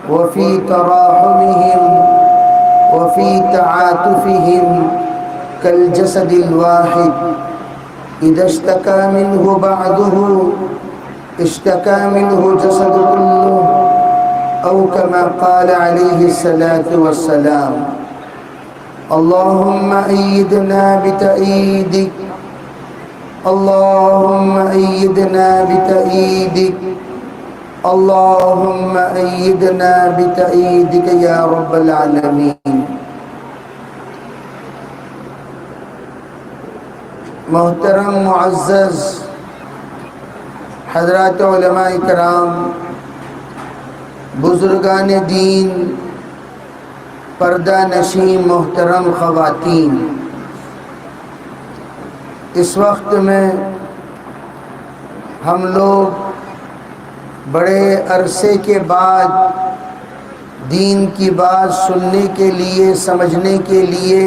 وفي تراحمهم وفي تعاطفهم كالجسد الواحد إذا اشتكى منه بعضه اشتكى منه جسد كله أو كما قال عليه الصلاة والسلام اللهم أيدنا بتأييدك اللهم أيدنا بتأييدك اللهم أيدنا بتأييدك يا رب العالمين۔ محترم معزز حضرات علماء کرام، بزرگان دین، پردہ نشین محترم خواتین، اس وقت میں ہم لوگ بڑے عرصے کے بعد دین کی بات سننے کے لیے، سمجھنے کے لیے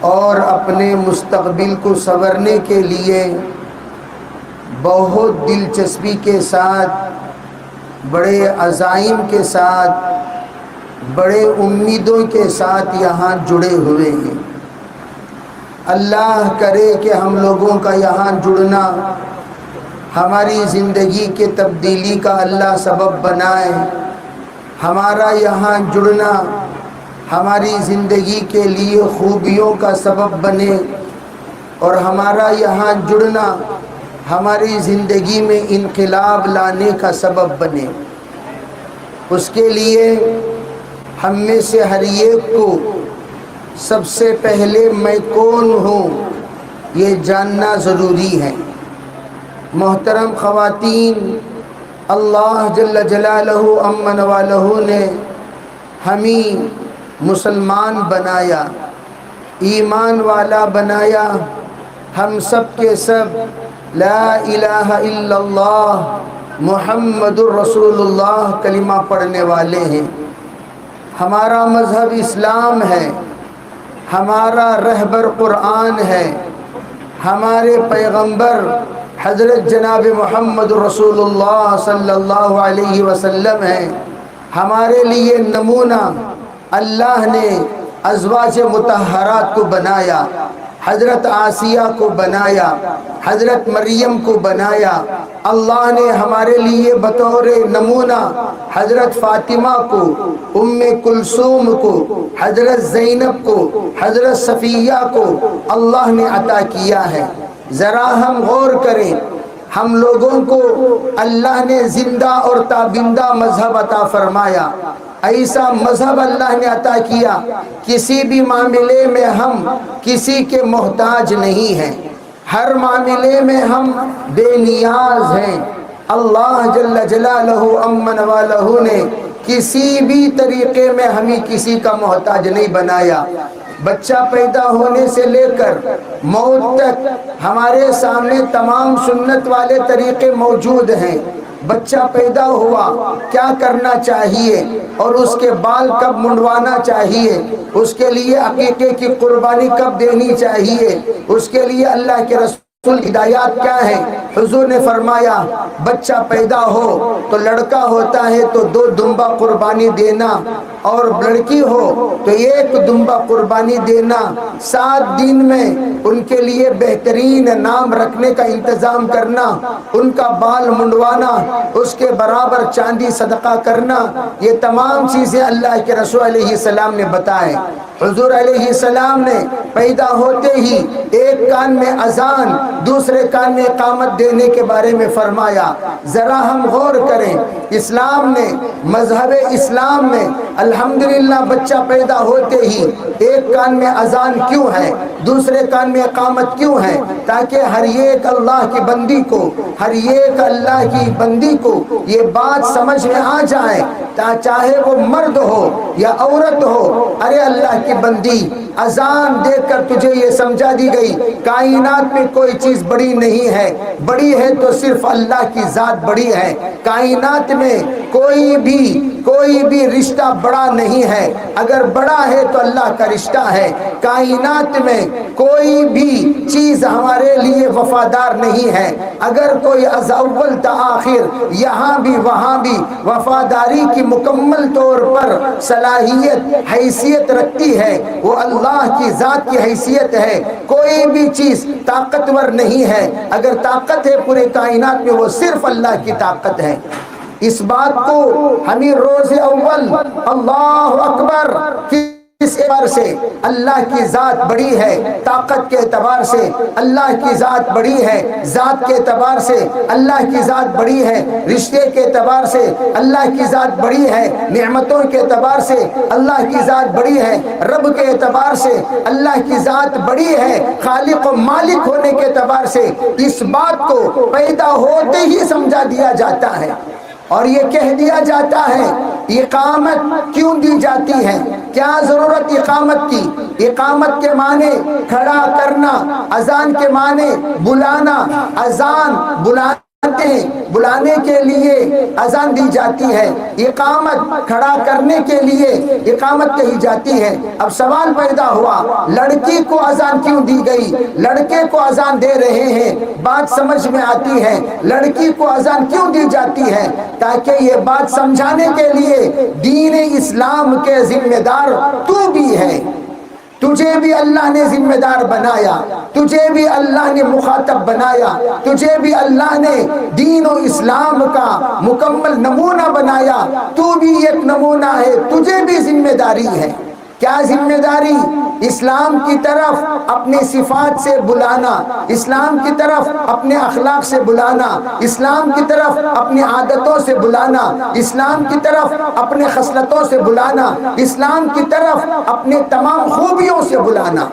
اور اپنے مستقبل کو سنورنے کے لیے بہت دلچسپی کے ساتھ، بڑے عزائم کے ساتھ، بڑے امیدوں کے ساتھ یہاں جڑے ہوئے ہیں۔ اللہ کرے کہ ہم لوگوں کا یہاں جڑنا ہماری زندگی کے تبدیلی کا اللہ سبب بنائے، ہمارا یہاں جڑنا ہماری زندگی کے لیے خوبیوں کا سبب بنے، اور ہمارا یہاں جڑنا ہماری زندگی میں انقلاب لانے کا سبب بنے۔ اس کے لیے ہم میں سے ہر ایک کو سب سے پہلے میں کون ہوں یہ جاننا ضروری ہے۔ محترم خواتین، اللہ جل جلالہ امن والہ نے ہمیں مسلمان بنایا، ایمان والا بنایا، ہم سب کے سب لا الہ الا اللہ محمد الرسول اللہ کلمہ پڑھنے والے ہیں۔ ہمارا مذہب اسلام ہے، ہمارا رہبر قرآن ہے، ہمارے پیغمبر حضرت جناب محمد رسول اللہ صلی اللہ علیہ وسلم ہیں۔ ہمارے لیے نمونہ اللہ نے ازواج مطہرات کو بنایا، حضرت آسیہ کو بنایا، حضرت مریم کو بنایا۔ اللہ نے ہمارے لیے بطور نمونہ حضرت فاطمہ کو، ام کلثوم کو، حضرت زینب کو، حضرت صفیہ کو اللہ نے عطا کیا ہے۔ ذرا ہم غور کریں، ہم لوگوں کو اللہ نے زندہ اور تابندہ مذہب عطا فرمایا، ایسا مذہب اللہ نے عطا کیا کسی بھی معاملے میں ہم کسی کے محتاج نہیں ہیں، ہر معاملے میں ہم بے نیاز ہیں۔ اللہ جل جلالہ امن والہ نے کسی بھی طریقے میں ہمیں کسی کا محتاج نہیں بنایا۔ بچہ پیدا ہونے سے لے کر موت تک ہمارے سامنے تمام سنت والے طریقے موجود ہیں۔ بچہ پیدا ہوا کیا کرنا چاہیے اور اس کے بال کب منڈوانا چاہیے، اس کے لیے عقیقے کی قربانی کب دینی چاہیے، اس کے لیے اللہ کے رسول ہدایات کیا ہیں۔ حضور نے فرمایا بچہ پیدا ہو تو لڑکا ہوتا ہے تو 2 دمبا قربانی دینا، اور لڑکی ہو تو 1 دمبا قربانی دینا۔ 7 دن میں ان کے لیے بہترین نام رکھنے کا انتظام کرنا، ان کا بال منڈوانا، اس کے برابر چاندی صدقہ کرنا، یہ تمام چیزیں اللہ کے رسول علیہ السلام نے بتائے۔ حضور علیہ السلام نے پیدا ہوتے ہی ایک کان میں اذان، دوسرے کان میں اقامت دینے کے بارے میں فرمایا۔ ذرا ہم غور کریں، اسلام نے، مذہب اسلام میں الحمدللہ بچہ پیدا ہوتے ہی ایک کان میں اذان کیوں ہے، دوسرے کان میں اقامت کیوں ہے؟ تاکہ ہر ایک اللہ کی بندی کو، ہر ایک اللہ کی بندی کو یہ بات سمجھ میں آ جائے، چاہے وہ مرد ہو یا عورت ہو، ارے اللہ کی بندی، اذان دیکھ کر تجھے یہ سمجھا دی گئی کائنات میں کوئی چیز بڑی نہیں ہے، بڑی ہے تو صرف اللہ کی ذات بڑی ہے۔ کائنات میں کوئی بھی رشتہ بڑا نہیں ہے، اگر بڑا ہے تو اللہ کا رشتہ ہے۔ کائنات میں کوئی بھی چیز ہمارے لیے وفادار نہیں ہے، اگر کوئی از اول تا آخر یہاں بھی وہاں بھی وفاداری کی مکمل طور پر صلاحیت حیثیت رکھتی ہے، وہ اللہ کی ذات کی حیثیت ہے۔ کوئی بھی چیز طاقتور نہیں ہے، اگر طاقت ہے پورے کائنات میں وہ صرف اللہ کی طاقت ہے۔ اس بات کو ہمیں روز اول اللہ اکبر اس اعتبار سے اللہ کی ذات بڑی ہے، طاقت کے اعتبار سے اللہ کی ذات بڑی ہے، ذات کے اعتبار سے اللہ کی ذات بڑی ہے، رشتے کے اعتبار سے اللہ کی ذات بڑی ہے، نعمتوں کے اعتبار سے اللہ کی ذات بڑی ہے، رب کے اعتبار سے اللہ کی ذات بڑی ہے، خالق و مالک ہونے کے اعتبار سے اس بات کو پیدا ہوتے ہی سمجھا دیا جاتا ہے، اور یہ کہہ دیا جاتا ہے اقامت کیوں دی جاتی ہے، کیا ضرورت اقامت کی؟ اقامت کے معنی کھڑا کرنا، اذان کے معنی بلانا، اذان بلانے کے لیے اذان دی جاتی ہے، اقامت کھڑا کرنے کے لیے اقامت کہی جاتی ہے۔ اب سوال پیدا ہوا لڑکی کو اذان کیوں دی گئی، لڑکے کو اذان دے رہے ہیں، بات سمجھ میں آتی ہے لڑکی کو اذان کیوں دی جاتی ہے، تاکہ یہ بات سمجھانے کے لیے دین اسلام کے ذمہ دار تو بھی ہے، تجھے بھی اللہ نے ذمہ دار بنایا، تجھے بھی اللہ نے مخاطب بنایا، تجھے بھی اللہ نے دین و اسلام کا مکمل نمونہ بنایا، تو بھی ایک نمونہ ہے، تجھے بھی ذمہ داری ہے۔ کیا ذمہ داری؟ اسلام کی طرف اپنے صفات سے بلانا، اسلام کی طرف اپنے اخلاق سے بلانا، اسلام کی طرف اپنی عادتوں سے بلانا، اسلام کی طرف اپنے خصلتوں سے بلانا، اسلام کی طرف اپنے تمام خوبیوں سے بلانا۔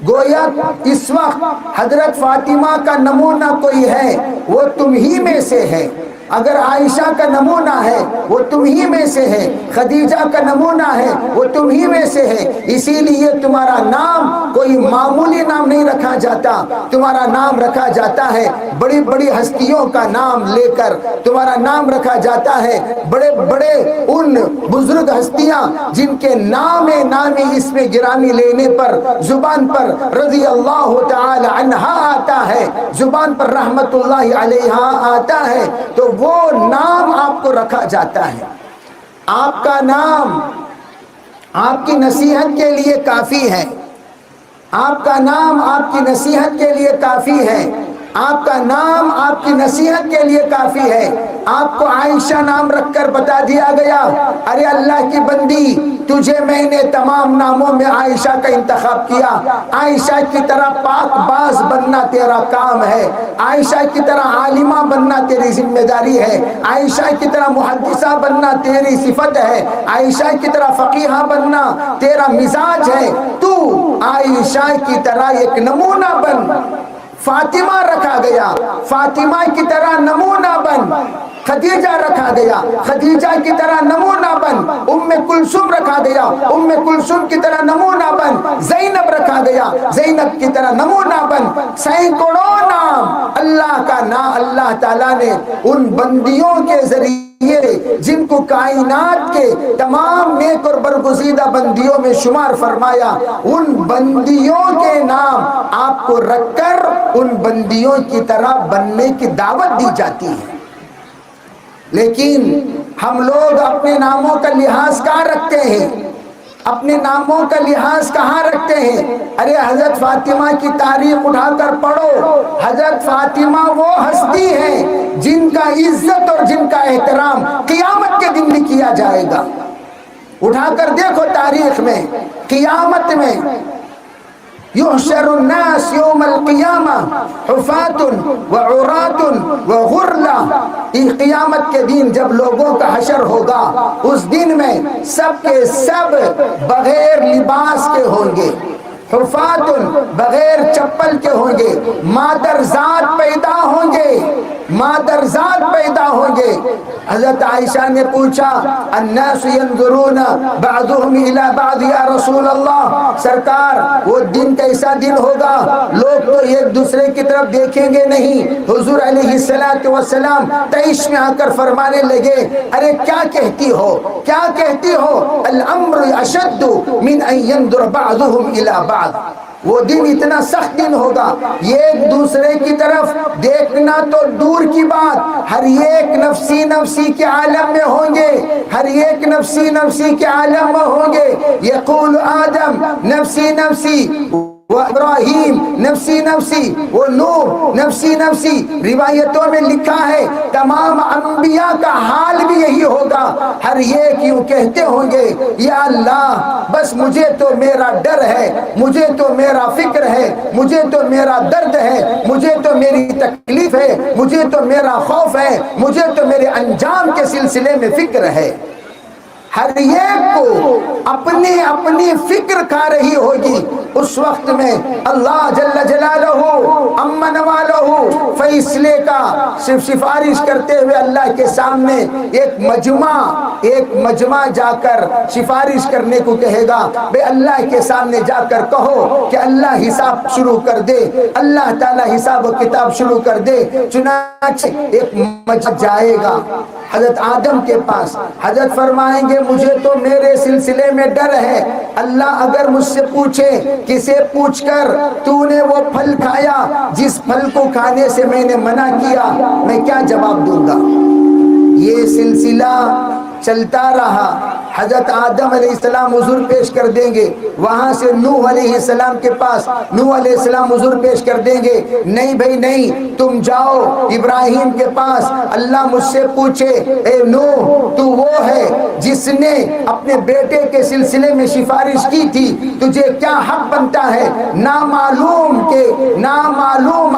گویا اس وقت حضرت فاطمہ کا نمونہ کوئی ہے وہ تم ہی میں سے ہے، اگر عائشہ کا نمونہ ہے وہ تم ہی میں سے ہے، خدیجہ کا نمونہ ہے وہ تم ہی میں سے ہے، اسی لیے تمہارا نام کوئی معمولی نام نہیں رکھا جاتا، تمہارا نام رکھا جاتا ہے بڑی بڑی ہستیوں کا نام لے کر، تمہارا نام رکھا جاتا ہے بڑے بڑے ان بزرگ ہستیاں جن کے نامی اس میں گرامی لینے پر زبان پر رضی اللہ تعالی عنہا آتا ہے، زبان پر رحمت اللہ علیہا آتا ہے، تو وہ نام آپ کو رکھا جاتا ہے۔ آپ کا نام آپ کی نصیحت کے لیے کافی ہے، آپ کا نام آپ کی نصیحت کے لیے کافی ہے، آپ کا نام آپ کی نصیحت کے لیے کافی ہے۔ آپ کو عائشہ نام رکھ کر بتا دیا گیا ارے اللہ کی بندی تجھے میں نے تمام ناموں میں عائشہ کا انتخاب کیا، عائشہ کی طرح پاک باز بننا تیرا کام ہے، عائشہ کی طرح عالمہ بننا تیری ذمہ داری ہے، عائشہ کی طرح محدثہ بننا تیری صفت ہے، عائشہ کی طرح فقیہہ بننا تیرا مزاج ہے، تو عائشہ کی طرح ایک نمونہ بن۔ فاطمہ رکھا گیا، فاطمہ کی طرح نمونہ بن۔ خدیجہ رکھا گیا، خدیجہ کی طرح نمونہ بن۔ ام کلثوم رکھا گیا، ام کلثوم کی طرح نمونہ بن۔ زینب رکھا گیا، زینب کی طرح نمونہ بن۔ سینکڑوں نام اللہ کا نام اللہ تعالیٰ نے ان بندیوں کے ذریعے جن کو کائنات کے تمام نیک اور برگزیدہ بندیوں میں شمار فرمایا، ان بندیوں کے نام آپ کو رکھ کر ان بندیوں کی طرح بننے کی دعوت دی جاتی ہے۔ لیکن ہم لوگ اپنے ناموں کا لحاظ کہاں رکھتے ہیں؟ اپنے ناموں کا لحاظ کہاں رکھتے ہیں؟ ارے حضرت فاطمہ کی تاریخ اٹھا کر پڑھو، حضرت فاطمہ وہ ہستی ہیں جن کا عزت اور جن کا احترام قیامت کے دن بھی کیا جائے گا۔ اٹھا کر دیکھو تاریخ میں، قیامت میں یحشر الناس یوم القیامہ حفاة وعراة وغرلا، قیامت کے دن جب لوگوں کا حشر ہوگا اس دن میں سب کے سب بغیر لباس کے ہوں گے، حفاتن بغیر چپل کے ہوں گے، مادرزاد پیدا ہوں گے، مادرزاد پیدا ہوں گے۔ حضرت عائشہ نے پوچھا الناس ينظرون بعضهم الى بعض یا رسول اللہ، سرکار وہ دن کیسا دن ہوگا، لوگ تو ایک دوسرے کی طرف دیکھیں گے نہیں۔ حضور علیہ السلام تیش میں آ کر فرمانے لگے ارے کیا کہتی ہو، کیا کہتی ہو، الامر اشد من ان ينظر بعضهم الى بعض، وہ دن اتنا سخت دن ہوگا، ایک دوسرے کی طرف دیکھنا تو دور کی بات، ہر ایک نفسی نفسی کے عالم میں ہوں گے، ہر ایک نفسی نفسی کے عالم میں ہوں گے۔ یقول آدم نفسی نفسی، وہ ابراہیم نفسی نفسی، وہ نوح نفسی نفسی۔ روایتوں میں لکھا ہے تمام انبیاء کا حال بھی یہی ہوگا، ہر ایک یوں کہتے ہوں گے یا اللہ بس مجھے تو میرا ڈر ہے، مجھے تو میرا فکر ہے، مجھے تو میرا درد ہے، مجھے تو میری تکلیف ہے، مجھے تو میرا خوف ہے، مجھے تو میرے انجام کے سلسلے میں فکر ہے۔ ہر ایک کو اپنی اپنی فکر کھا رہی ہوگی۔ اس وقت میں اللہ جل جلالہ امن والہ فیصلے کا سفارش کرتے ہوئے اللہ کے سامنے ایک مجمع جا کر سفارش کرنے کو کہے گا، بے اللہ کے سامنے جا کر کہو کہ اللہ حساب شروع کر دے، اللہ تعالی حساب و کتاب شروع کر دے۔ چنانچہ ایک مجمع جائے گا حضرت آدم کے پاس، حضرت فرمائیں گے مجھے تو میرے سلسلے میں ڈر ہے، اللہ اگر مجھ سے پوچھے کسے پوچھ کر تو نے وہ پھل کھایا جس پھل کو کھانے سے میں نے منع کیا، میں کیا جواب دوں گا؟ یہ سلسلہ چلتا رہا۔ حضرت آدم علیہ السلام عذر پیش کر دیں گے، وہاں سے نوح علیہ السلام کے پاس نوح علیہ السلام عذر پیش کر دیں گے، نہیں بھائی نہیں، تم جاؤ ابراہیم کے پاس، اللہ مجھ سے پوچھے اے نوح تو وہ ہے جس نے اپنے بیٹے کے سلسلے میں سفارش کی تھی، تجھے کیا حق بنتا ہے، نامعلوم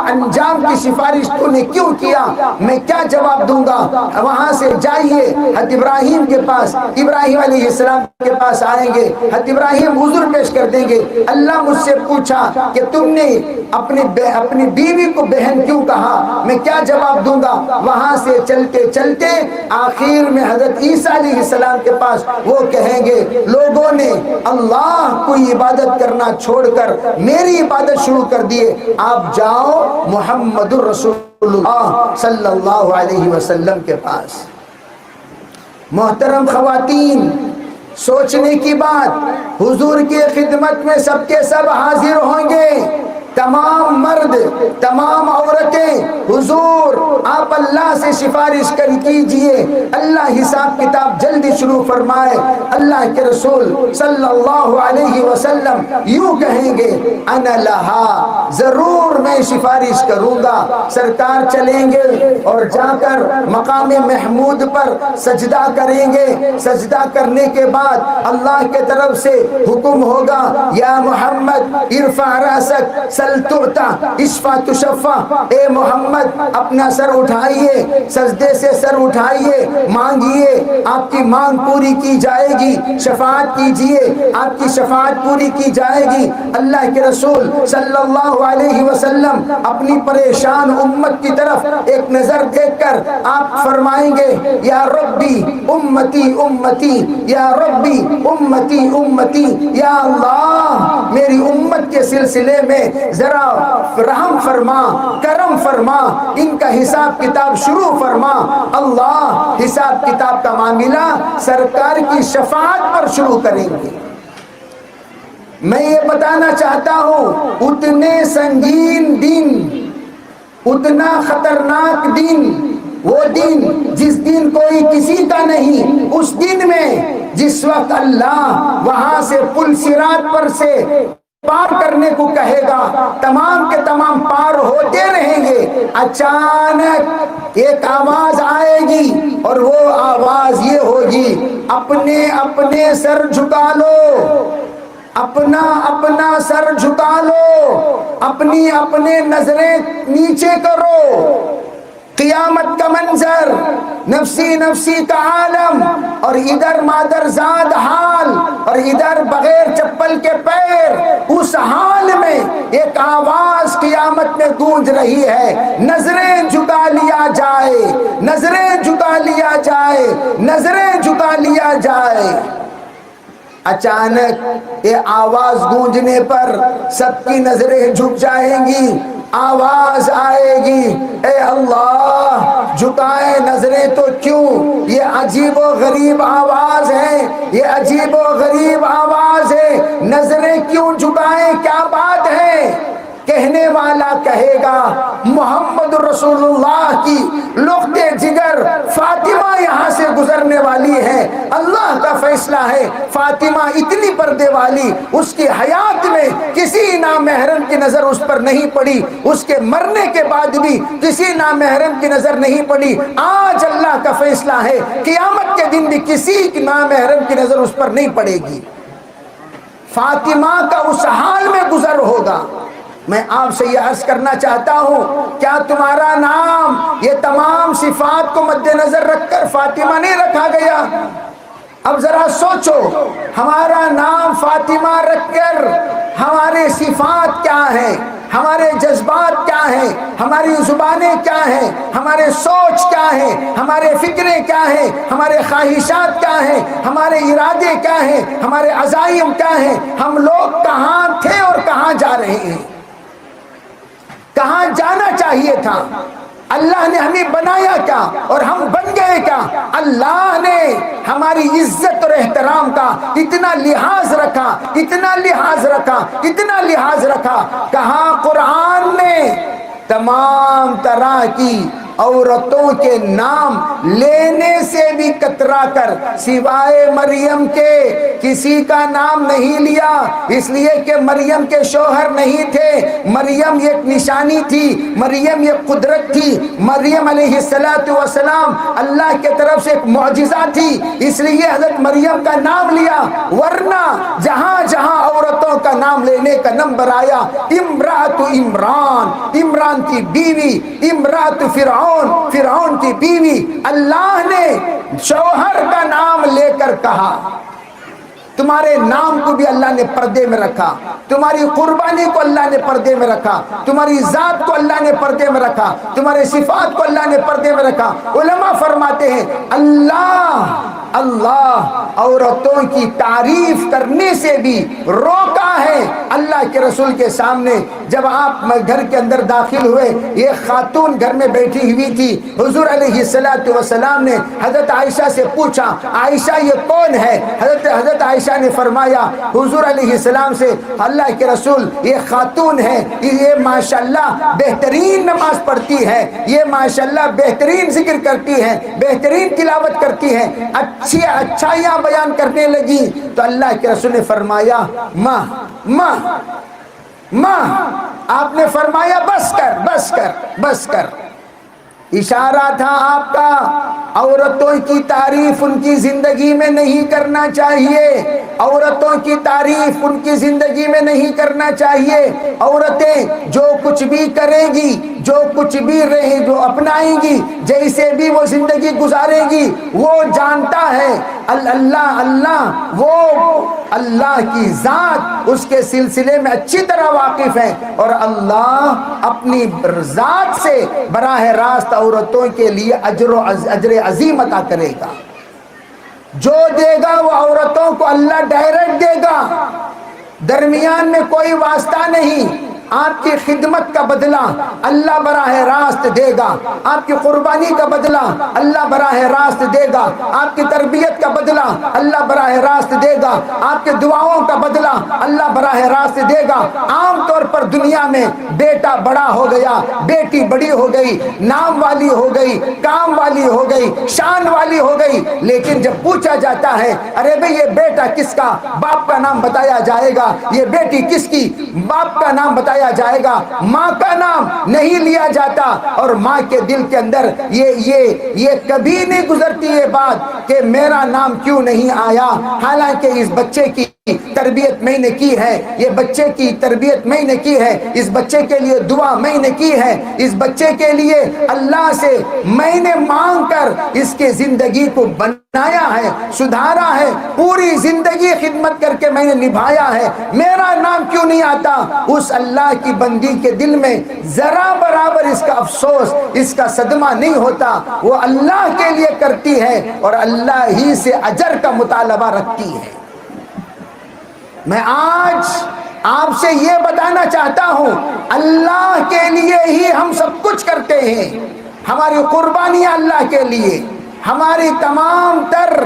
انجام کی سفارش تو نے کیوں کیا، میں کیا جواب دوں گا؟ وہاں سے جائیے حضرت ابراہیم کے پاس، ابراہیم علیہ السلام کے پاس آئیں گے، حضرت ابراہیم عذر پیش کر دیں گے، اللہ مجھ سے پوچھا کہ تم نے اپنی بیوی کو بہن کیوں کہا، میں کیا جواب دوں گا؟ وہاں سے چلتے چلتے آخر میں حضرت عیسیٰ علیہ السلام کے پاس وہ کہیں گے لوگوں نے اللہ کو عبادت کرنا چھوڑ کر میری عبادت شروع کر دیے، آپ جاؤ محمد الرسول اللہ صلی اللہ علیہ وسلم کے پاس۔ محترم خواتین، سوچنے کی بات، حضور کی خدمت میں سب کے سب حاضر ہوں گے، تمام مرد تمام عورتیں، حضور آپ اللہ سے سفارش کر کیجئے، اللہ حساب کتاب جلدی شروع فرمائے۔ اللہ کے رسول صلی اللہ علیہ وسلم یوں کہیں گے انا لہا، ضرور میں سفارش کروں گا۔ سرکار چلیں گے اور جا کر مقام محمود پر سجدہ کریں گے، سجدہ کرنے کے بعد اللہ کے طرف سے حکم ہوگا یا محمد ارفع راسک سل تعطا اشفع تشفع، اے محمد اپنا سر اٹھائیے، سجدے سے سر اٹھائیے، مانگیے، آپ کی مانگ پوری کی جائے گی، شفاعت کیجئے، آپ کی شفاعت پوری کی جائے گی۔ اللہ کے رسول صلی اللہ علیہ وسلم اپنی پریشان امت کی طرف ایک نظر دیکھ کر آپ فرمائیں گے یا ربی امتی امتی، یا ربی امتی امتی، یا اللہ میری امت کے سلسلے میں ذرا رحم فرما، کرم فرما، ان کا حساب کتاب شروع فرما۔ اللہ حساب کتاب کا معاملہ سرکار کی شفاعت پر شروع کریں گے۔ میں یہ بتانا چاہتا ہوں اتنے سنگین دن، اتنا خطرناک دن، وہ دن جس دن کوئی کسی کا نہیں، اس دن میں جس وقت اللہ وہاں سے پل صراط پر سے پار کرنے کو کہے گا، تمام کے تمام پار ہوتے رہیں گے، اچانک ایک آواز آئے گی اور وہ آواز یہ ہوگی اپنے اپنے سر جھکا لو، اپنا اپنا سر جھکا لو، اپنی اپنے نظریں نیچے کرو۔ قیامت کا منظر، نفسی نفسی کا عالم، اور ادھر مادرزاد حال اور ادھر بغیر چپل کے پیر، اس حال میں ایک آواز قیامت میں گونج رہی ہے، نظریں جھکا لیا جائے، نظریں جھکا لیا جائے، نظریں جھکا لیا جائے۔ اچانک یہ آواز گونجنے پر سب کی نظریں جھک جائیں گی، آواز آئے گی، اے اللہ جھکائے نظریں تو کیوں؟ یہ عجیب و غریب آواز ہے، یہ عجیب و غریب آواز ہے، نظریں کیوں جھکائیں، کیا بات ہے؟ کہنے والا کہے گا محمد رسول اللہ کی لخت جگر فاطمہ یہاں سے گزرنے والی ہے، اللہ کا فیصلہ ہے، فاطمہ اتنی پردے والی، اس کی حیات میں کسی نامحرم کی نظر اس پر نہیں پڑی، اس کے مرنے کے بعد بھی کسی نامحرم کی نظر نہیں پڑی، آج اللہ کا فیصلہ ہے قیامت کے دن بھی کسی نامحرم کی نظر اس پر نہیں پڑے گی۔ فاطمہ کا اس حال میں گزر ہوگا۔ میں آپ سے یہ عرض کرنا چاہتا ہوں، کیا تمہارا نام یہ تمام صفات کو مد نظر رکھ کر فاطمہ نہیں رکھا گیا؟ اب ذرا سوچو، ہمارا نام فاطمہ رکھ کر ہمارے صفات کیا ہیں، ہمارے جذبات کیا ہیں، ہماری زبانیں کیا ہیں، ہمارے سوچ کیا ہیں، ہمارے فکریں کیا ہیں، ہمارے خواہشات کیا ہیں، ہمارے ارادے کیا ہیں، ہمارے عزائم کیا ہیں، ہم لوگ کہاں تھے اور کہاں جا رہے ہیں، کہاں جانا چاہیے تھا، اللہ نے ہمیں بنایا کیا اور ہم بن گئے کیا؟ اللہ نے ہماری عزت اور احترام کا اتنا لحاظ رکھا، اتنا لحاظ رکھا، اتنا لحاظ رکھا، کہاں قرآن نے تمام طرح کی عورتوں کے نام لینے سے بھی کترا کر سوائے مریم کے کسی کا نام نہیں لیا، اس لیے کہ مریم کے شوہر نہیں تھے، مریم ایک نشانی تھی، مریم ایک قدرت تھی، مریم علیہ السلام اللہ کے طرف سے ایک معجزہ تھی، اس لیے حضرت مریم کا نام لیا، ورنہ جہاں جہاں عورتوں کا نام لینے کا نمبر آیا، امرأت عمران، عمران کی بیوی، امرأت فرعون کی بیوی، اللہ نے شوہر کا نام لے کر کہا۔ تمہارے نام کو بھی اللہ نے پردے میں رکھا، تمہاری قربانی کو اللہ نے پردے میں رکھا، تمہاری ذات کو اللہ نے پردے میں رکھا، تمہارے صفات کو اللہ نے پردے میں رکھا۔ علماء فرماتے ہیں اللہ عورتوں کی تعریف کرنے سے بھی روکا ہے۔ اللہ کے رسول کے سامنے جب آپ گھر کے اندر داخل ہوئے، یہ خاتون گھر میں بیٹھی ہوئی تھی، حضور علیہ السلام نے حضرت عائشہ سے پوچھا، عائشہ یہ کون ہے؟ حضرت عائشہ نے فرمایا حضور علیہ السلام سے، اللہ کے رسول یہ خاتون ہے، یہ ماشاءاللہ بہترین نماز پڑھتی ہے، یہ ماشاءاللہ بہترین ذکر کرتی ہے، بہترین تلاوت کرتی ہے، اچھی اچھائیاں بیان کرنے لگی، تو اللہ کے رسول نے فرمایا ماں، آپ نے فرمایا بس کر۔ اشارہ تھا آپ کا عورتوں کی تعریف ان کی زندگی میں نہیں کرنا چاہیے، عورتوں کی تعریف ان کی زندگی میں نہیں کرنا چاہیے۔ عورتیں جو کچھ بھی کریں گی، جو کچھ بھی رہیں، جو اپنائیں گی، جیسے بھی وہ زندگی گزاریں گی، وہ جانتا ہے اللہ کی ذات اس کے سلسلے میں اچھی طرح واقف ہے، اور اللہ اپنی ذات سے براہ راست عورتوں کے لیے اجر عظیم عطا کرے گا۔ جو دے گا وہ عورتوں کو اللہ ڈائریکٹ دے گا، درمیان میں کوئی واسطہ نہیں۔ آپ کی خدمت کا بدلہ اللہ براہ راست دے گا، آپ کی قربانی کا بدلہ اللہ براہ راست دے گا، آپ کی تربیت کا بدلہ اللہ براہ راست دے گا، آپ کے دعاؤں کا بدلہ اللہ براہ راست دے گا۔ عام طور پر دنیا میں بیٹا بڑا ہو گیا، بیٹی بڑی ہو گئی، نام والی ہو گئی، کام والی ہو گئی، شان والی ہو گئی، لیکن جب پوچھا جاتا ہے ارے بھئی یہ بیٹا کس کا، باپ کا نام بتایا جائے گا، یہ بیٹی کس کی، باپ کا نام بتایا جائے گا، ماں کا نام نہیں لیا جاتا۔ اور ماں کے دل کے اندر یہ کبھی نہیں گزرتی یہ بات کہ میرا نام کیوں نہیں آیا، حالانکہ اس بچے کی تربیت میں نے کی ہے، یہ بچے کی تربیت میں نے کی ہے، اس بچے کے لیے دعا میں نے کی ہے، اس بچے کے لیے اللہ سے میں نے مانگ کر اس کے زندگی کو بنایا ہے، سدھارا ہے، پوری زندگی خدمت کر کے میں نے نبھایا ہے، میرا نام کیوں نہیں آتا؟ اس اللہ کی بندی کے دل میں ذرا برابر اس کا افسوس، اس کا صدمہ نہیں ہوتا۔ وہ اللہ کے لیے کرتی ہے اور اللہ ہی سے اجر کا مطالبہ رکھتی ہے۔ میں آج آپ سے یہ بتانا چاہتا ہوں، اللہ کے لیے ہی ہم سب کچھ کرتے ہیں، ہماری قربانیاں اللہ کے لیے، ہماری تمام تر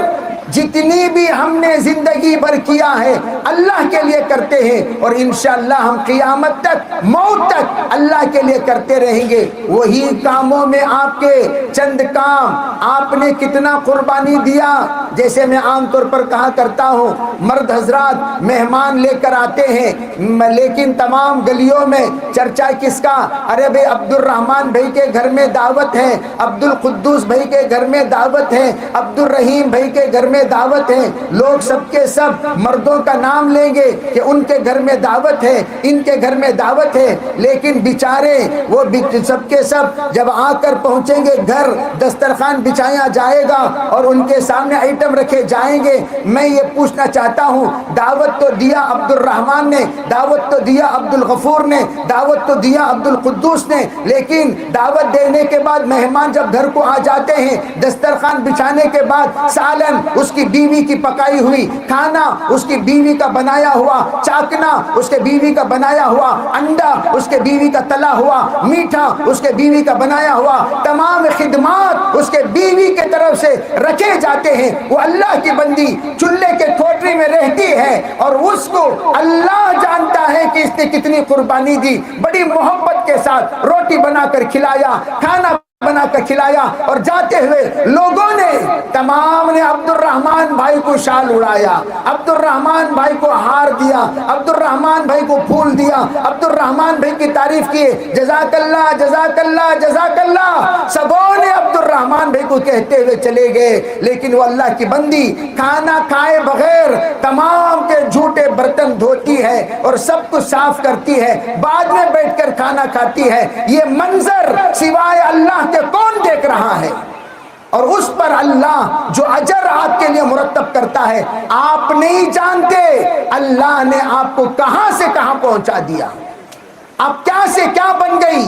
جتنی بھی ہم نے زندگی بھر کیا ہے اللہ کے لیے کرتے ہیں، اور انشاءاللہ ہم قیامت تک، موت تک اللہ کے لیے کرتے رہیں گے۔ وہی کاموں میں آپ کے چند کام، آپ نے کتنا قربانی دیا؟ جیسے میں عام طور پر کہا کرتا ہوں، مرد حضرات مہمان لے کر آتے ہیں، لیکن تمام گلیوں میں چرچا کس کا؟ ارے بھائی عبد الرحمان بھائی کے گھر میں دعوت ہے، عبد القدوس بھائی کے گھر میں دعوت ہے، عبد الرحیم بھائی کے گھر میں دعوت ہے۔ لوگ سب کے سب مردوں کا نام لیں گے کہ ان کے گھر میں دعوت ہے، ان کے گھر میں دعوت ہے، لیکن بیچارے وہ سب کے سب جب آ کر پہنچیں گے گھر، دسترخوان بچایا جائے گا اور ان کے سامنے آئٹم رکھے جائیں گے۔ میں یہ پوچھنا چاہتا ہوں، دعوت تو دیا عبد الرحمان نے، دعوت تو دیا عبد الغفور نے، دعوت تو دیا عبد القدوس نے، لیکن دعوت دینے کے بعد مہمان جب گھر کو آ جاتے ہیں، دسترخوان بچھانے کے بعد سالن اس کی بیوی کی پکائی ہوئی، کھانا اس کی بیوی کا بنایا ہوا، چاکنا اس کے بیوی کا بنایا ہوا، انڈا اس کے بیوی کا تلا ہوا، میٹھا اس کے بیوی کا بنایا ہوا، تمام خدمات اس کے بیوی کے طرف سے رکھے جاتے ہیں۔ وہ اللہ کی بندی چولہے کے کھوٹری میں رہتی ہے اور اس کو اللہ جانتا ہے کہ اس نے کتنی قربانی دی، بڑی محبت کے ساتھ روٹی بنا کر کھلایا، کھانا بنا کر کھلایا، اور جاتے ہوئے لوگوں نے تمام نے عبد الرحمان بھائی کو شال اڑایا، عبد الرحمان بھائی کو ہار دیا، عبد الرحمان بھائی کو پھول دیا، عبد الرحمان بھائی کی تعریف کیے، جزاک اللہ جزاک اللہ جزاک اللہ، سبوں نے عبد الرحمان بھائی کو کہتے ہوئے چلے گئے، لیکن وہ اللہ کی بندی کھانا کھائے بغیر تمام کے جھوٹے برتن دھوتی ہے اور سب کچھ صاف کرتی ہے، بعد میں بیٹھ کر کھانا کھاتی ہے۔ یہ منظر سوائے اللہ کہ کون دیکھ رہا ہے؟ اور اس پر اللہ جو اجر آپ کے لیے مرتب کرتا ہے آپ نہیں جانتے، اللہ نے آپ کو کہاں سے کہاں پہنچا دیا، آپ کیا سے کیا بن گئی۔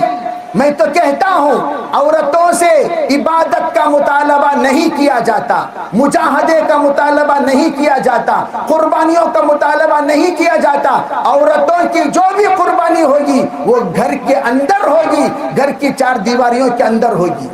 میں تو کہتا ہوں عورتوں سے عبادت کا مطالبہ نہیں کیا جاتا، مجاہدے کا مطالبہ نہیں کیا جاتا، قربانیوں کا مطالبہ نہیں کیا جاتا۔ عورتوں کی جو بھی قربانی ہوگی وہ گھر کے اندر ہوگی، گھر کی چار دیواریوں کے اندر ہوگی۔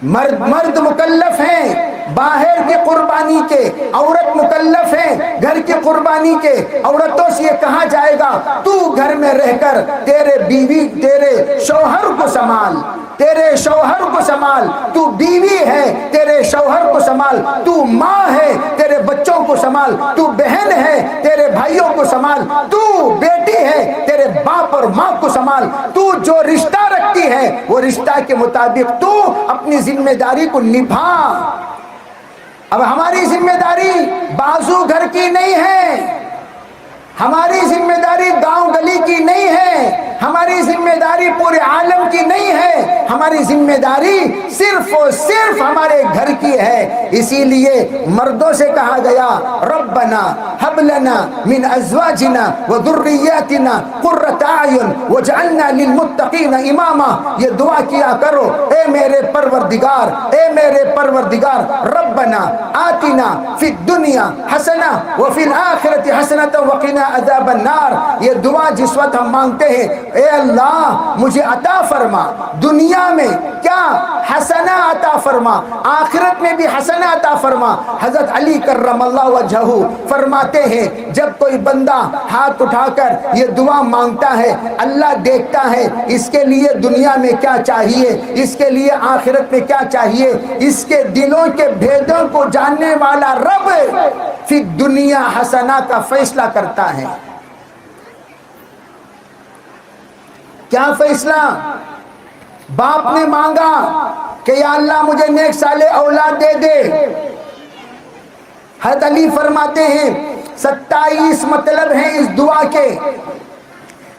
مرد مکلف ہیں باہر کی قربانی کے، عورت مکلف ہے گھر کی قربانی کے۔ عورتوں سے یہ کہا جائے گا تو گھر میں رہ کر تیرے بیوی، تیرے شوہر کو سنبھال، تیرے شوہر کو سنبھال، تو بیوی ہے تیرے شوہر کو سنبھال، تو ماں ہے تیرے بچوں کو سنبھال، تو بہن ہے تیرے بھائیوں کو سنبھال، تو بیٹی ہے تیرے باپ اور ماں کو سنبھال، تو جو رشتہ رکھتی ہے وہ رشتہ کے مطابق تو اپنی ذمہ داری کو نبھا۔ اب ہماری ذمہ داری بازو گھر کی نہیں ہے، ہماری ذمہ داری گاؤں گلی کی نہیں ہے، ہماری ذمہ داری پورے عالم کی نہیں ہے، ہماری ذمہ داری صرف اور صرف ہمارے گھر کی ہے۔ اسی لیے مردوں سے کہا گیا ربنا ہب لنا من ازواجنا وذریاتنا قرۃ اعین واجعلنا للمتقین اماما۔ یہ دعا کیا کرو، اے میرے پروردگار، اے میرے پروردگار، ربنا آتنا فی الدنیا حسنہ وفی الآخرۃ حسنۃ وقنا عذاب النار۔ یہ دعا جس وقت ہم مانگتے ہیں، اے اللہ مجھے عطا فرما دنیا میں کیا حسنہ عطا فرما، آخرت میں بھی حسنہ عطا فرما۔ حضرت علی کرم اللہ وجہہ فرماتے ہیں جب کوئی بندہ ہاتھ اٹھا کر یہ دعا مانگتا ہے اللہ دیکھتا ہے اس کے لیے دنیا میں کیا چاہیے، اس کے لیے آخرت میں کیا چاہیے، اس کے دلوں کے بھیدوں کو جاننے والا رب فی دنیا حسنہ کا فیصلہ کرتا ہے۔ کیا فیصلہ؟ باپ نے مانگا کہ یا اللہ مجھے نیک صالح اولاد دے دے، حضرت علی فرماتے ہیں 27 مطلب ہیں اس دعا کے،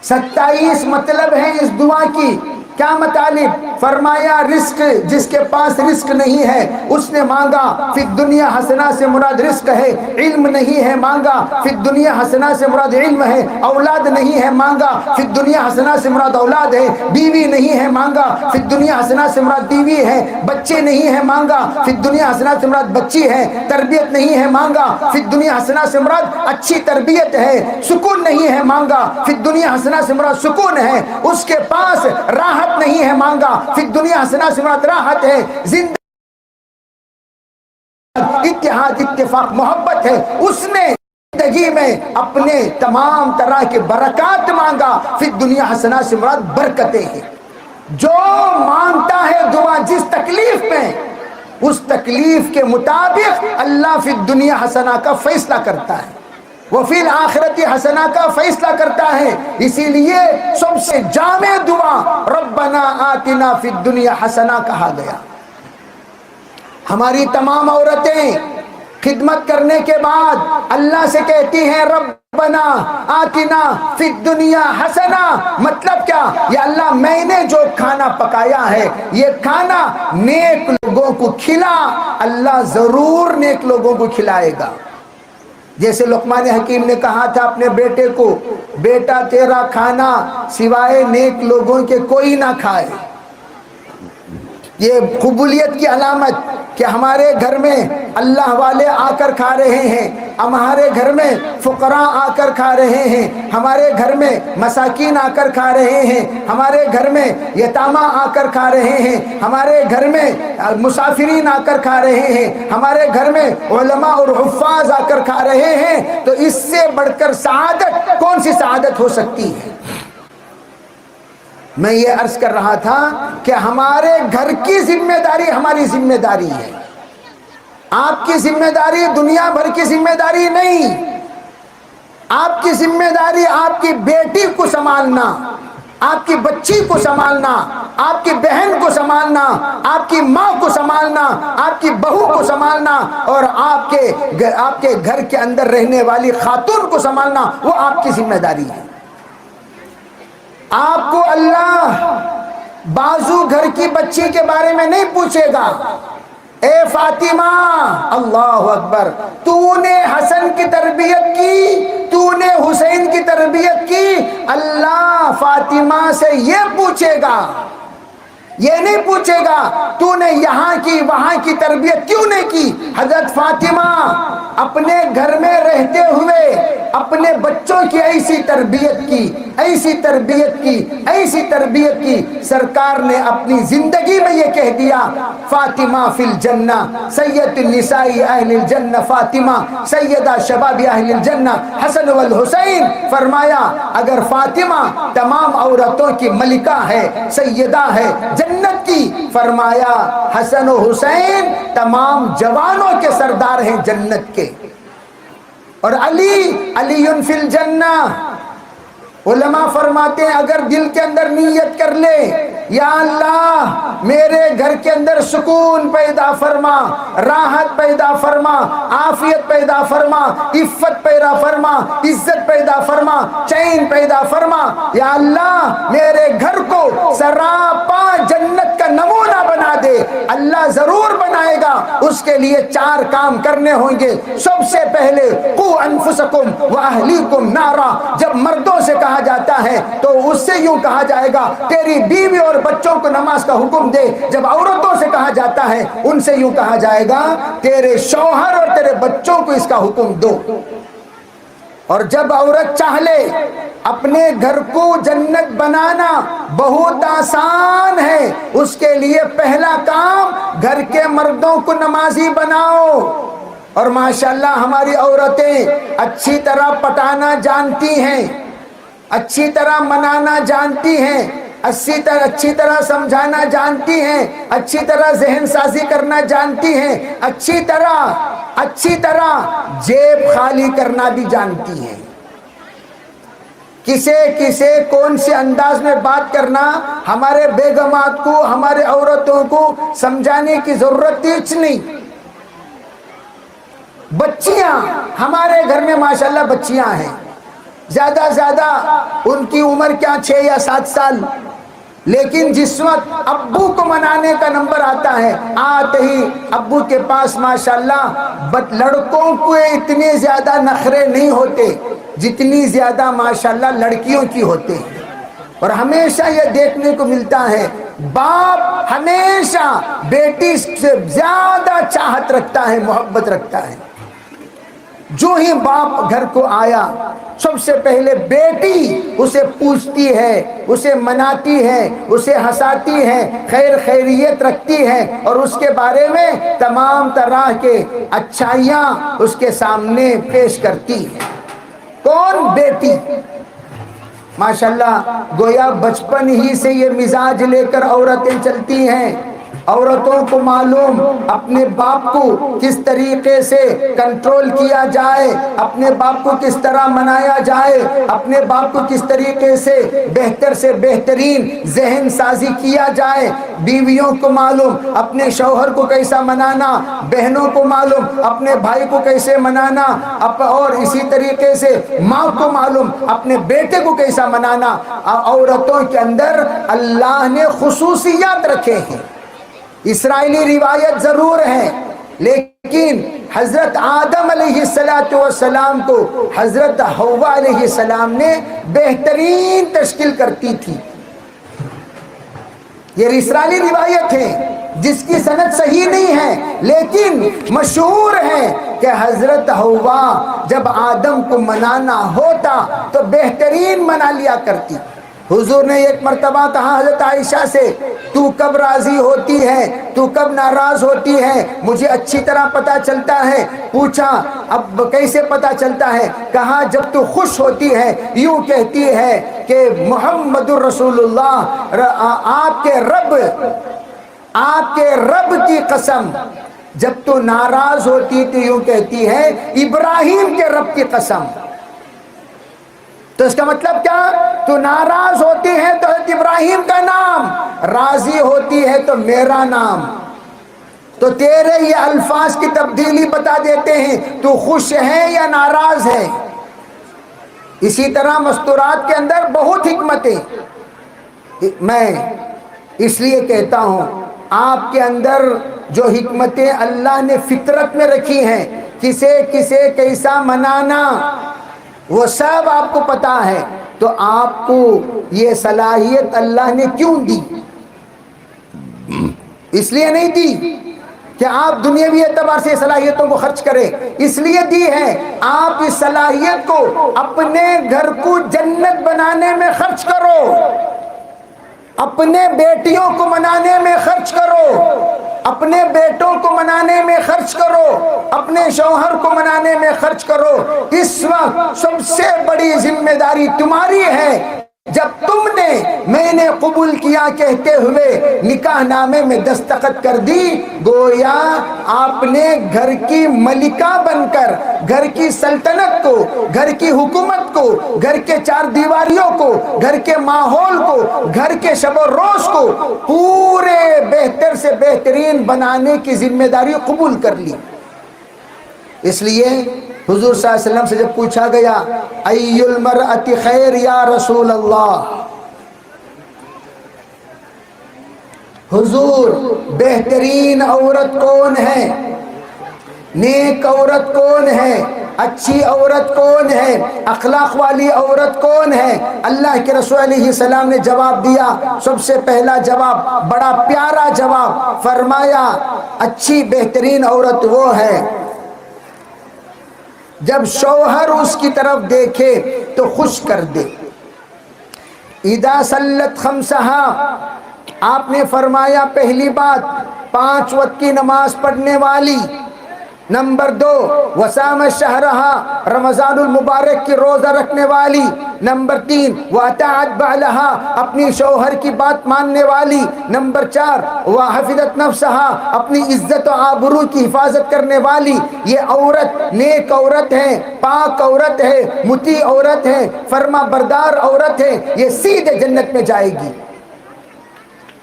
27 مطلب ہیں اس دعا کی. کیا مطالب؟ فرمایا رزق، جس کے پاس رزق نہیں ہے اس نے مانگا فی الدنیا حسنہ سے مراد رزق ہے، علم نہیں ہے مانگا فی الدنیا حسنہ سے مراد علم ہے، اولاد نہیں ہے مانگا فی الدنیا حسنہ سے مراد اولاد ہے، بیوی نہیں ہے مانگا فی الدنیا حسنہ سے مراد بیوی ہے، بچے نہیں ہے مانگا فی الدنیا حسنہ سے مراد بچی ہے، تربیت نہیں ہے مانگا فی الدنیا حسنہ سے مراد اچھی تربیت ہے، سکون نہیں ہے مانگا فی الدنیا حسنہ سے مراد سکون ہے، اس کے پاس راحت نہیں ہے مانگا فی الدنیا حسنہ سے مراد راحت ہے، زندگی اتحاد اتفاق محبت ہے، اس نے زندگی میں اپنے تمام طرح کے برکات مانگا فی الدنیا حسنہ سے مراد برکتیں ہیں. جو مانگتا ہے دعا جس تکلیف میں، اس تکلیف کے مطابق اللہ فی الدنیا حسنہ کا فیصلہ کرتا ہے، وہ فی الآخرت حسنہ کا فیصلہ کرتا ہے. اسی لیے سب سے جامع دعا ربنا آتنا فی الدنیا حسنہ کہا گیا. ہماری تمام عورتیں خدمت کرنے کے بعد اللہ سے کہتی ہیں ربنا آتنا فی الدنیا حسنہ. مطلب کیا؟ یا اللہ میں نے جو کھانا پکایا ہے یہ کھانا نیک لوگوں کو کھلا، اللہ ضرور نیک لوگوں کو کھلائے گا. جیسے لقمان حکیم نے کہا تھا اپنے بیٹے کو، بیٹا تیرا کھانا سوائے نیک لوگوں کے کوئی نہ کھائے. یہ قبولیت کی علامت کہ ہمارے گھر میں اللہ والے آ کر کھا رہے ہیں، ہمارے گھر میں فقراء آ کر کھا رہے ہیں، ہمارے گھر میں مساکین آ کر کھا رہے ہیں، ہمارے گھر میں یتامہ آ کر کھا رہے ہیں، ہمارے گھر میں مسافرین آ کر کھا رہے ہیں، ہمارے گھر میں علماء اور حفاظ آ کر کھا رہے ہیں. تو اس سے بڑھ کر سعادت کون سی سعادت ہو سکتی ہے؟ میں یہ عرض کر رہا تھا کہ ہمارے گھر کی ذمہ داری ہماری ذمہ داری ہے. آپ کی ذمہ داری دنیا بھر کی ذمہ داری نہیں. آپ کی ذمہ داری آپ کی بیٹی کو سنبھالنا، آپ کی بچی کو سنبھالنا، آپ کی بہن کو سنبھالنا، آپ کی ماں کو سنبھالنا، آپ کی بہو کو سنبھالنا، اور آپ کے گھر کے اندر رہنے والی خاتون کو سنبھالنا، وہ آپ کی ذمہ داری ہے. آپ کو اللہ بازو گھر کی بچی کے بارے میں نہیں پوچھے گا اے فاطمہ، اللہ اکبر، تو نے حسن کی تربیت کی، تو نے حسین کی تربیت کی. اللہ فاطمہ سے یہ پوچھے گا، یہ نہیں پوچھے گا تو نے یہاں کی وہاں کی تربیت کیوں نہیں کی. حضرت فاطمہ اپنے گھر میں رہتے ہوئے اپنے بچوں کی ایسی تربیت کی، ایسی تربیت کی، ایسی تربیت کی، سرکار نے اپنی زندگی میں یہ کہہ دیا فاطمہ فی الجنہ سید النساء اہل الجنہ، فاطمہ سیدہ شباب اہل الجنہ حسن والحسین. فرمایا اگر فاطمہ تمام عورتوں کی ملکہ ہے، سیدہ ہے جنت کی، فرمایا حسن و حسین تمام جوانوں کے سردار ہیں جنت کے. اور علی فی الجنہ. علماء فرماتے ہیں اگر دل کے اندر نیت کر لے یا اللہ میرے گھر کے اندر سکون پیدا فرما، راحت پیدا فرما، عافیت پیدا فرما، عفت پیدا فرما، عزت پیدا فرما، چین پیدا فرما، یا اللہ میرے گھر کو سراپا جنت کا نمونہ بنا دے. اللہ ضرور بنائے گا. اس کے لیے 4 کام کرنے ہوں گے. سب سے پہلے قو انفسکم واہلیکم نارا. جب مردوں سے کہا جاتا ہے تو اس سے یوں کہا جائے گا تیری بیوی اور بچوں کو نماز کا حکم دے. جب عورتوں سے کہا جاتا ہے ان سے یوں کہا جائے گا تیرے شوہر اور تیرے بچوں کو اس کا حکم دو. اور جب عورت چاہ لے اپنے گھر کو جنت بنانا بہت آسان ہے. اس کے لیے پہلا کام گھر کے مردوں کو نمازی بناؤ. اور ماشاءاللہ ہماری عورتیں اچھی طرح پٹانا جانتی ہیں، اچھی طرح منانا جانتی ہیں، اچھی طرح سمجھانا جانتی ہیں، اچھی طرح ذہن سازی کرنا جانتی ہیں، اچھی طرح جیب خالی کرنا بھی جانتی ہیں. کسے کون سے انداز میں بات کرنا ہمارے بیگمات کو، ہمارے عورتوں کو سمجھانے کی ضرورت ہی نہیں. بچیاں ہمارے گھر میں ماشاءاللہ بچیاں ہیں، زیادہ زیادہ ان کی عمر کیا 6 یا 7 سال، لیکن جس وقت ابو کو منانے کا نمبر آتا ہے، آتے ہی ابو کے پاس ماشاءاللہ لڑکوں کو اتنے زیادہ نخرے نہیں ہوتے جتنی زیادہ ماشاءاللہ لڑکیوں کی ہوتے ہیں۔ اور ہمیشہ یہ دیکھنے کو ملتا ہے باپ ہمیشہ بیٹی سے زیادہ چاہت رکھتا ہے، محبت رکھتا ہے۔ جو ہی باپ گھر کو آیا سب سے پہلے بیٹی اسے پوچھتی ہے، اسے مناتی ہے، اسے ہنساتی ہے، خیر خیریت رکھتی ہے، اور اس کے بارے میں تمام طرح کے اچھائیاں اس کے سامنے پیش کرتی ہے۔ کون؟ بیٹی۔ ماشاءاللہ گویا بچپن ہی سے یہ مزاج لے کر عورتیں چلتی ہیں۔ عورتوں کو معلوم اپنے باپ کو کس طریقے سے کنٹرول کیا جائے، اپنے باپ کو کس طرح منایا جائے، اپنے باپ کو کس طریقے سے بہترین ذہن سازی کیا جائے۔ بیویوں کو معلوم اپنے شوہر کو کیسا منانا، بہنوں کو معلوم اپنے بھائی کو کیسے منانا، اور اسی طریقے سے ماں کو معلوم اپنے بیٹے کو کیسا منانا۔ عورتوں کے اندر اللہ نے خصوصیات رکھے ہیں۔ اسرائیلی روایت ضرور ہے، لیکن حضرت آدم علیہ السلام کو حضرت حوا علیہ السلام نے بہترین تشکیل کرتی تھی۔ یہ اسرائیلی روایت ہے جس کی سند صحیح نہیں ہے، لیکن مشہور ہے کہ حضرت حوا جب آدم کو منانا ہوتا تو بہترین منا لیا کرتی۔ حضور نے ایک مرتبہ کہا حضرت عائشہ سے، تو کب راضی ہوتی ہے، تو کب ناراض ہوتی ہے، مجھے اچھی طرح پتا چلتا ہے۔ پوچھا اب کیسے پتا چلتا ہے؟ کہا جب تو خوش ہوتی ہے یوں کہتی ہے کہ محمد الرسول اللہ، آپ کے رب کی قسم۔ جب تو ناراض ہوتی تو یوں کہتی ہے ابراہیم کے رب کی قسم۔ تو اس کا مطلب کیا؟ تو ناراض ہوتی ہے تو حضرت ابراہیم کا نام، راضی ہوتی ہے تو میرا نام۔ تو تیرے یہ الفاظ کی تبدیلی بتا دیتے ہیں تو خوش ہے یا ناراض ہے۔ اسی طرح مستورات کے اندر بہت حکمتیں، میں اس لیے کہتا ہوں آپ کے اندر جو حکمتیں اللہ نے فطرت میں رکھی ہیں، کسے کیسا منانا، وہ سب آپ کو پتا ہے۔ تو آپ کو یہ صلاحیت اللہ نے کیوں دی؟ اس لیے نہیں دی کہ آپ دنیاوی اعتبار سے صلاحیتوں کو خرچ کریں، اس لیے دی ہے آپ اس صلاحیت کو اپنے گھر کو جنت بنانے میں خرچ کرو، اپنے بیٹیوں کو منانے میں خرچ کرو، اپنے بیٹوں کو منانے میں خرچ کرو، اپنے شوہر کو منانے میں خرچ کرو۔ اس وقت سب سے بڑی ذمہ داری تمہاری ہے جب تم نے میں نے قبول کیا کہتے ہوئے نکاح نامے میں دستخط کر دی، گویا آپ نے گھر کی ملکہ بن کر گھر کی سلطنت کو، گھر کی حکومت کو، گھر کے چار دیواریوں کو، گھر کے ماحول کو، گھر کے شب و روز کو پورے بہتر سے بہترین بنانے کی ذمہ داری قبول کر لی۔ اس لیے حضور صلی اللہ علیہ وسلم سے جب پوچھا گیا ای المرأۃ خیر یا رسول اللہ، حضور بہترین عورت کون ہے، نیک عورت کون ہے، اچھی عورت کون ہے، اخلاق والی عورت کون ہے؟ اللہ کے رسول علیہ السلام نے جواب دیا، سب سے پہلا جواب بڑا پیارا جواب، فرمایا اچھی بہترین عورت وہ ہے جب شوہر اس کی طرف دیکھے تو خوش کر دے۔ اذا صلت خمسہا، آپ نے فرمایا پہلی بات 5 وقت کی نماز پڑھنے والی، نمبر 2 وصام شہرہا، رمضان المبارک کی روزہ رکھنے والی، نمبر 3 واطاعت بعلہا، اپنی شوہر کی بات ماننے والی، نمبر 4 وحفظت نفسہا، اپنی عزت و آبرو کی حفاظت کرنے والی۔ یہ عورت نیک عورت ہے، پاک عورت ہے، مطیع عورت ہے، فرما بردار عورت ہے، یہ سیدھے جنت میں جائے گی۔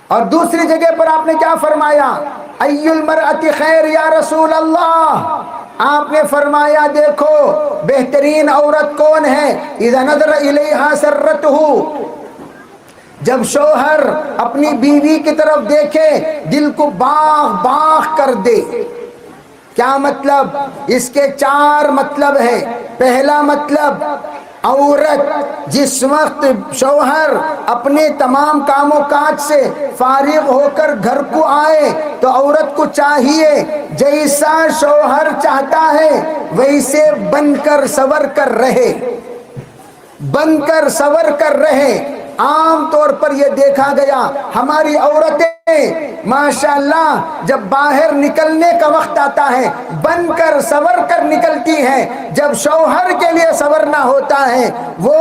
اور دوسری جگہ پر آپ نے کیا فرمایا؟ ای المرأۃ خیر یا رسول اللہ، آپ نے فرمایا دیکھو بہترین عورت کون ہے؟ اذا نظر الیہا سرتہ، جب شوہر اپنی بیوی کی طرف دیکھے دل کو باغ باغ کر دے۔ کیا مطلب؟ اس کے 4 مطلب ہے۔ پہلا مطلب، عورت جس وقت شوہر اپنے تمام کام و کاج سے فارغ ہو کر گھر کو آئے تو عورت کو چاہیے جیسا شوہر چاہتا ہے ویسے بن کر سور کر رہے، بن کر سور کر رہے۔ عام طور پر یہ دیکھا گیا ہماری عورتیں ماشاءاللہ جب باہر نکلنے کا وقت آتا ہے بن کر سور کر نکلتی ہیں، جب شوہر کے لیے سورنا ہوتا ہے وہ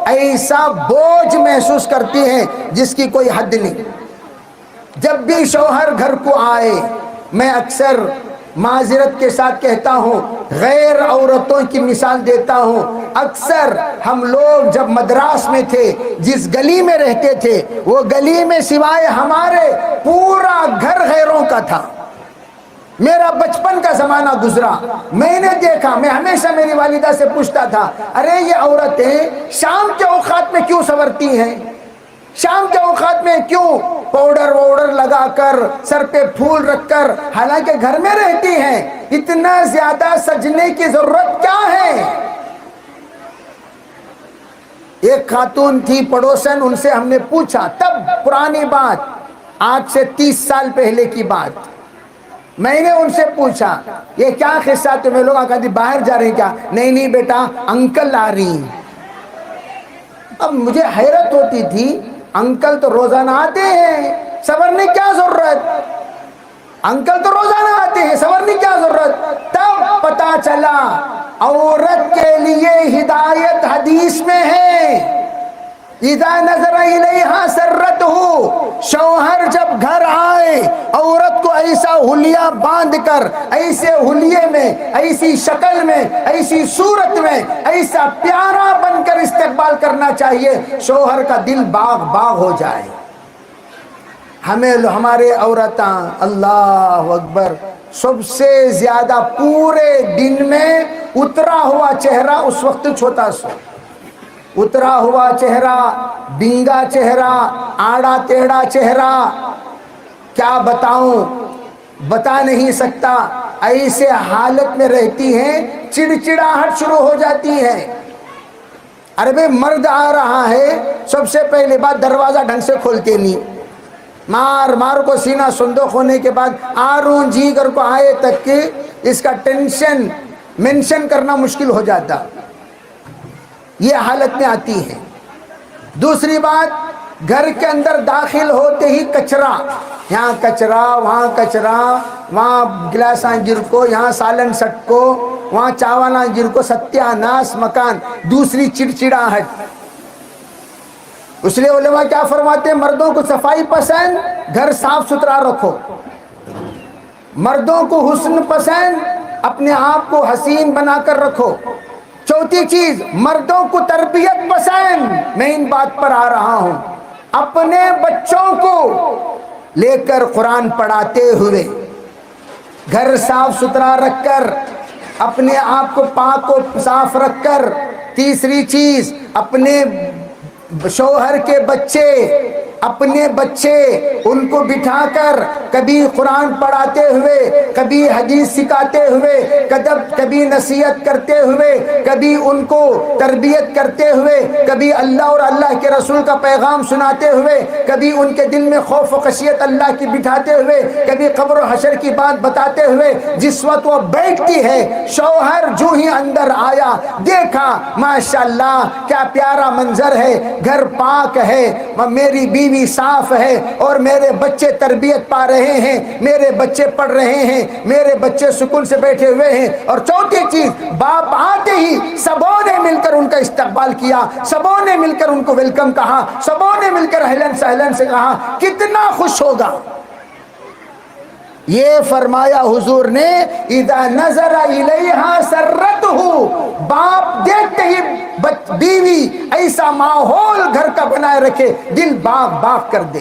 ایسا بوجھ محسوس کرتی ہیں جس کی کوئی حد نہیں۔ جب بھی شوہر گھر کو آئے، میں اکثر معذرت کے ساتھ کہتا ہوں، غیر عورتوں کی مثال دیتا ہوں، اکثر ہم لوگ جب مدراس میں تھے جس گلی میں رہتے تھے وہ گلی میں سوائے ہمارے پورا گھر غیروں کا تھا۔ میرا بچپن کا زمانہ گزرا، میں نے دیکھا، میں ہمیشہ میری والدہ سے پوچھتا تھا ارے یہ عورتیں شام کے اوقات میں کیوں سنورتی ہیں؟ شام کے اوقات میں کیوں پاؤڈر ووڈر لگا کر سر پہ پھول رکھ کر، حالانکہ گھر میں رہتی ہیں، اتنا زیادہ سجنے کی ضرورت کیا ہے؟ ایک خاتون تھی پڑوسن، ان سے ہم نے پوچھا، تب پرانی بات، آج سے 30 سال پہلے کی بات، میں نے ان سے پوچھا یہ کیا قصہ تمہیں لوگ کہتے باہر جا رہے ہیں کیا؟ نہیں بیٹا انکل آ رہی ہیں۔ اب مجھے حیرت ہوتی تھی، انکل تو روزانہ آتے ہیں، سورنے کیا ضرورت؟ انکل تو روزانہ آتے ہیں، سورنے کیا ضرورت؟ تب پتا چلا عورت کے لیے ہدایت حدیث میں ہے، اذا نظر الیہا سرتہ، شوہر جب گھر آئے عورت کو ایسا حلیہ باندھ کر، ایسے حلیے میں، ایسی شکل میں، ایسی صورت میں، ایسا پیارا بن کر استقبال کرنا چاہیے شوہر کا دل باغ باغ ہو جائے۔ ہمارے عورتاں اللہ اکبر سب سے زیادہ پورے دن میں اترا ہوا چہرہ اس وقت چھوٹا سا، اترا ہوا چہرہ، بنگا چہرہ، آڑا ٹیڑھا چہرہ، کیا بتاؤں، بتا نہیں سکتا، ایسے حالت میں رہتی ہیں چڑچڑاہٹ شروع ہو جاتی ہے۔ ارے بھئی مرد آ رہا ہے، سب سے پہلے بات دروازہ ڈھنگ سے کھولتے نہیں، مار کو سینہ صندوق ہونے کے بعد آرون جی گر کو آئے تک کہ اس کا ٹینشن مینشن کرنا مشکل ہو جاتا، یہ حالت میں آتی ہے۔ دوسری بات، گھر کے اندر داخل ہوتے ہی کچرا، یہاں کچرا، وہاں کچرا، وہاں گلاساں گر کو، یہاں سالن سٹ کو، وہاں چاوانا گر کو، ستیہ ناس مکان۔ دوسری چڑچڑاہٹ، اس لیے علماء کیا فرماتے ہیں، مردوں کو صفائی پسند، گھر صاف ستھرا رکھو، مردوں کو حسن پسند، اپنے آپ کو حسین بنا کر رکھو۔ چوتھی چیز، مردوں کو تربیت پسند، میں ان بات پر آ رہا ہوں، اپنے بچوں کو لے کر قرآن پڑھاتے ہوئے، گھر صاف ستھرا رکھ کر، اپنے آپ کو پاک و صاف رکھ کر۔ تیسری چیز، اپنے شوہر کے بچے، اپنے بچے ان کو بٹھا کر کبھی قرآن پڑھاتے ہوئے، کبھی حدیث سکھاتے ہوئے، کبھی نصیحت کرتے ہوئے، کبھی ان کو تربیت کرتے ہوئے، کبھی اللہ اور اللہ کے رسول کا پیغام سناتے ہوئے، کبھی ان کے دل میں خوف و خشیت اللہ کی بٹھاتے ہوئے، کبھی قبر و حشر کی بات بتاتے ہوئے۔ جس وقت وہ بیٹھتی ہے، شوہر جو ہی اندر آیا، دیکھا ماشاءاللہ کیا پیارا منظر ہے، گھر پاک ہے، میری بیوی صاف ہے، اور میرے بچے تربیت پا رہے ہیں، میرے بچے پڑھ رہے ہیں، میرے بچے سکون سے بیٹھے ہوئے ہیں۔ اور چوتھی چیز، باپ آتے ہی سبوں نے مل کر ان کا استقبال کیا، سبوں نے مل کر ان کو ویلکم کہا، سبوں نے مل کر اہلاً سہلاً سے کہا، کتنا خوش ہوگا۔ یہ فرمایا حضور نے، اذا نظر الیہا سرتہ، باپ دیکھتے ہی بیوی ایسا ماحول گھر کا بنائے رکھے، دل باغ باغ کر دے۔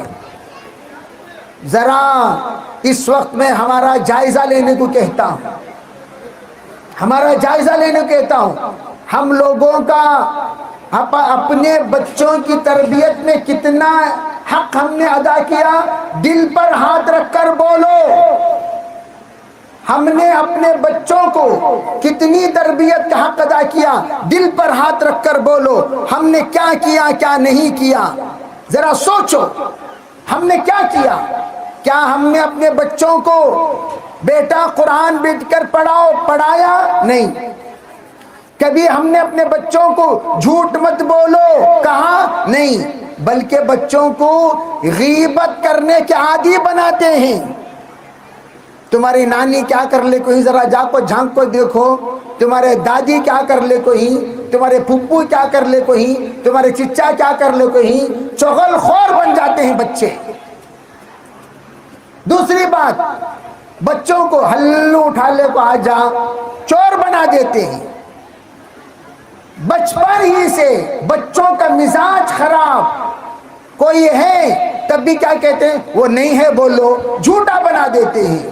ذرا اس وقت میں ہمارا جائزہ لینے کو کہتا ہوں، ہمارا جائزہ لینے کہتا ہوں، ہم لوگوں کا اپنے بچوں کی تربیت میں کتنا حق ہم نے ادا کیا؟ دل پر ہاتھ رکھ کر بولو، ہم نے اپنے بچوں کو کتنی تربیت کا حق ادا کیا؟ دل پر ہاتھ رکھ کر بولو، ہم نے کیا کیا کیا نہیں کیا؟ ذرا سوچو ہم نے کیا کیا؟ کیا ہم نے اپنے بچوں کو بیٹا قرآن بیٹھ کر پڑھاؤ پڑھایا؟ نہیں۔ کبھی ہم نے اپنے بچوں کو جھوٹ مت بولو کہا؟ نہیں، بلکہ بچوں کو غیبت کرنے کے عادی بناتے ہیں۔ تمہاری نانی کیا کر لے کوئی ذرا جا کو جھانک کو دیکھو، تمہارے دادی کیا کر لے کوئی، تمہارے پھپھو کیا کر لے کوئی، تمہارے چچا کیا کر لے کوئی، چغل خور بن جاتے ہیں بچے۔ دوسری بات، بچوں کو ہلو اٹھا لے کو آ جا چور بنا دیتے ہیں۔ بچپن ہی سے بچوں کا مزاج خراب، کوئی ہے تب بھی کیا کہتے ہیں؟ وہ نہیں ہے بولو، جھوٹا بنا دیتے ہیں۔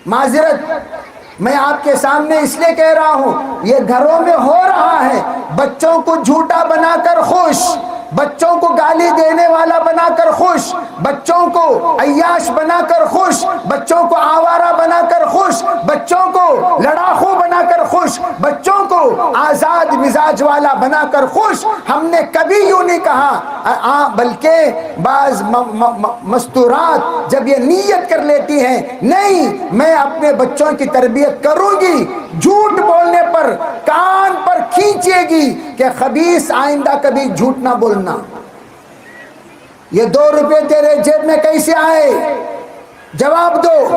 معذرت میں آپ کے سامنے اس لیے کہہ رہا ہوں، یہ گھروں میں ہو رہا ہے، بچوں کو جھوٹا بنا کر خوش، بچوں کو گالی دینے والا بنا کر خوش، بچوں کو عیاش بنا کر خوش، بچوں کو آوارہ بنا کر خوش، بچوں کو لڑاکو بنا کر خوش، بچوں کو آزاد مزاج والا بنا کر خوش۔ ہم نے کبھی یوں نہیں کہا، بلکہ بعض مستورات جب یہ نیت کر لیتی ہیں نہیں میں اپنے بچوں کی تربیت کروں گی، جھوٹ بولنے پر کان پر کھینچے گی کہ خبیث آئندہ کبھی جھوٹ نہ بولنا۔ یہ 2 روپے تیرے جیب میں کیسے آئے؟ جواب دو،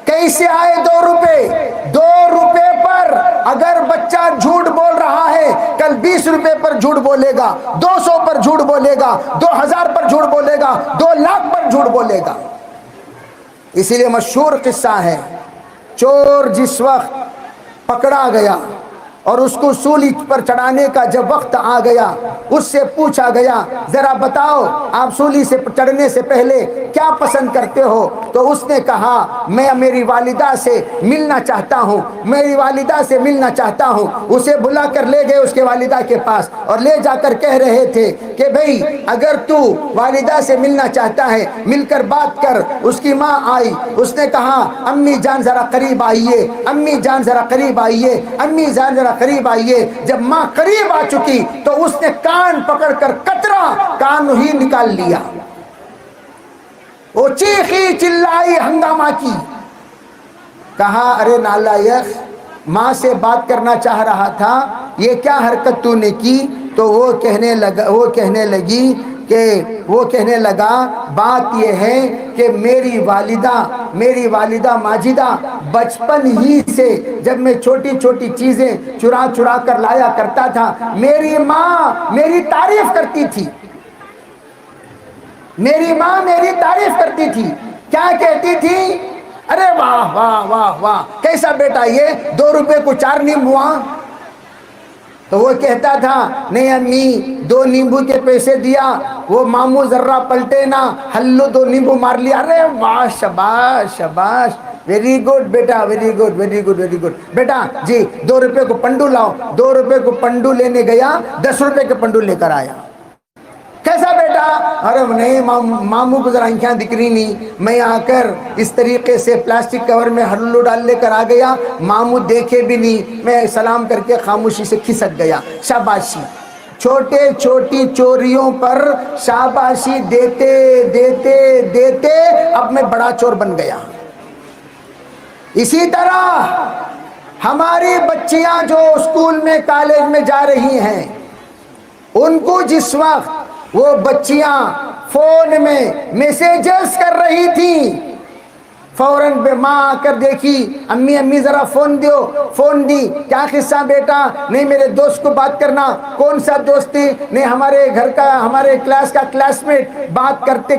کیسے آئے 2 روپے؟ 2 روپے پر اگر بچہ جھوٹ بول رہا ہے، کل 20 روپے پر جھوٹ بولے گا، 200 پر جھوٹ بولے گا، 2000 پر جھوٹ بولے گا، 2 لاکھ پر جھوٹ بولے گا۔ اسی لیے مشہور قصہ ہے، چور جس وقت پکڑا گیا اور اس کو سولی پر چڑھانے کا جب وقت آ گیا، اس سے پوچھا گیا ذرا بتاؤ آپ سولی سے چڑھنے سے پہلے کیا پسند کرتے ہو؟ تو اس نے کہا میں میری والدہ سے ملنا چاہتا ہوں، میری والدہ سے ملنا چاہتا ہوں۔ اسے بلا کر لے گئے اس کے والدہ کے پاس اور لے جا کر کہہ رہے تھے کہ بھئی اگر تو والدہ سے ملنا چاہتا ہے مل کر بات کر۔ اس کی ماں آئی، اس نے کہا امی جان ذرا قریب آئیے، امی جان ذرا قریب آئیے، امی جان ذرا قریب آئیے۔ جب ماں قریب آ چکی تو اس نے کان پکڑ کر قطرہ کان ہی نکال لیا۔ وہ چیخی چلائی ہنگامہ کی، کہا ارے نالائق، ماں سے بات کرنا چاہ رہا تھا، یہ کیا حرکت تو نے کی؟ تو وہ کہنے لگا بات یہ ہے کہ میری والدہ ماجدہ بچپن ہی سے جب میں چھوٹی چھوٹی چیزیں چرا چرا کر لایا کرتا تھا، میری ماں میری تعریف کرتی تھی، میری ماں میری تعریف کرتی تھی۔ کیا کہتی تھی؟ ارے واہ واہ واہ واہ کیسا بیٹا یہ، 2 روپے کو 4 نیمبو۔ تو وہ کہتا تھا نہیں امی 2 نیمبو کے پیسے دیا، وہ ماموں ذرہ پلٹے نا، ہلو 2 نیمبو مار لیا۔ ارے واہ شاباش شاباش، ویری گڈ بیٹا، very good very good very good بیٹا جی 2 روپے کو پنڈو لاؤ۔ 2 روپے کو پنڈو لینے گیا، 10 روپے کے پنڈو لے کر آیا۔ کیسا بیٹا؟ ارے نہیں ماموں کو ذرا آنکھیں دکھ رہی نہیں، میں آ کر اس طریقے سے پلاسٹک کور میں ہلو ڈال لے کر آ گیا، ماموں دیکھے بھی نہیں، میں سلام کر کے خاموشی سے کھسک گیا۔ شاباشی، چھوٹے چھوٹی چوریوں پر شاباشی دیتے دیتے دیتے اب میں بڑا چور بن گیا۔ اسی طرح ہماری بچیاں جو اسکول میں کالج میں جا رہی ہیں، ان کو جس وقت وہ بچیاں فون میں میسیجز کر رہی تھیں، فوراً بے ماں آ کر دیکھی، امی امی ذرا فون دیو، فون دی۔ کیا قصہ بیٹا؟ نہیں میرے دوست کو بات کرنا۔ کون سا دوست تھی؟ نہیں ہمارے گھر کا، ہمارے کلاس کا کلاس میٹ۔ بات کرتے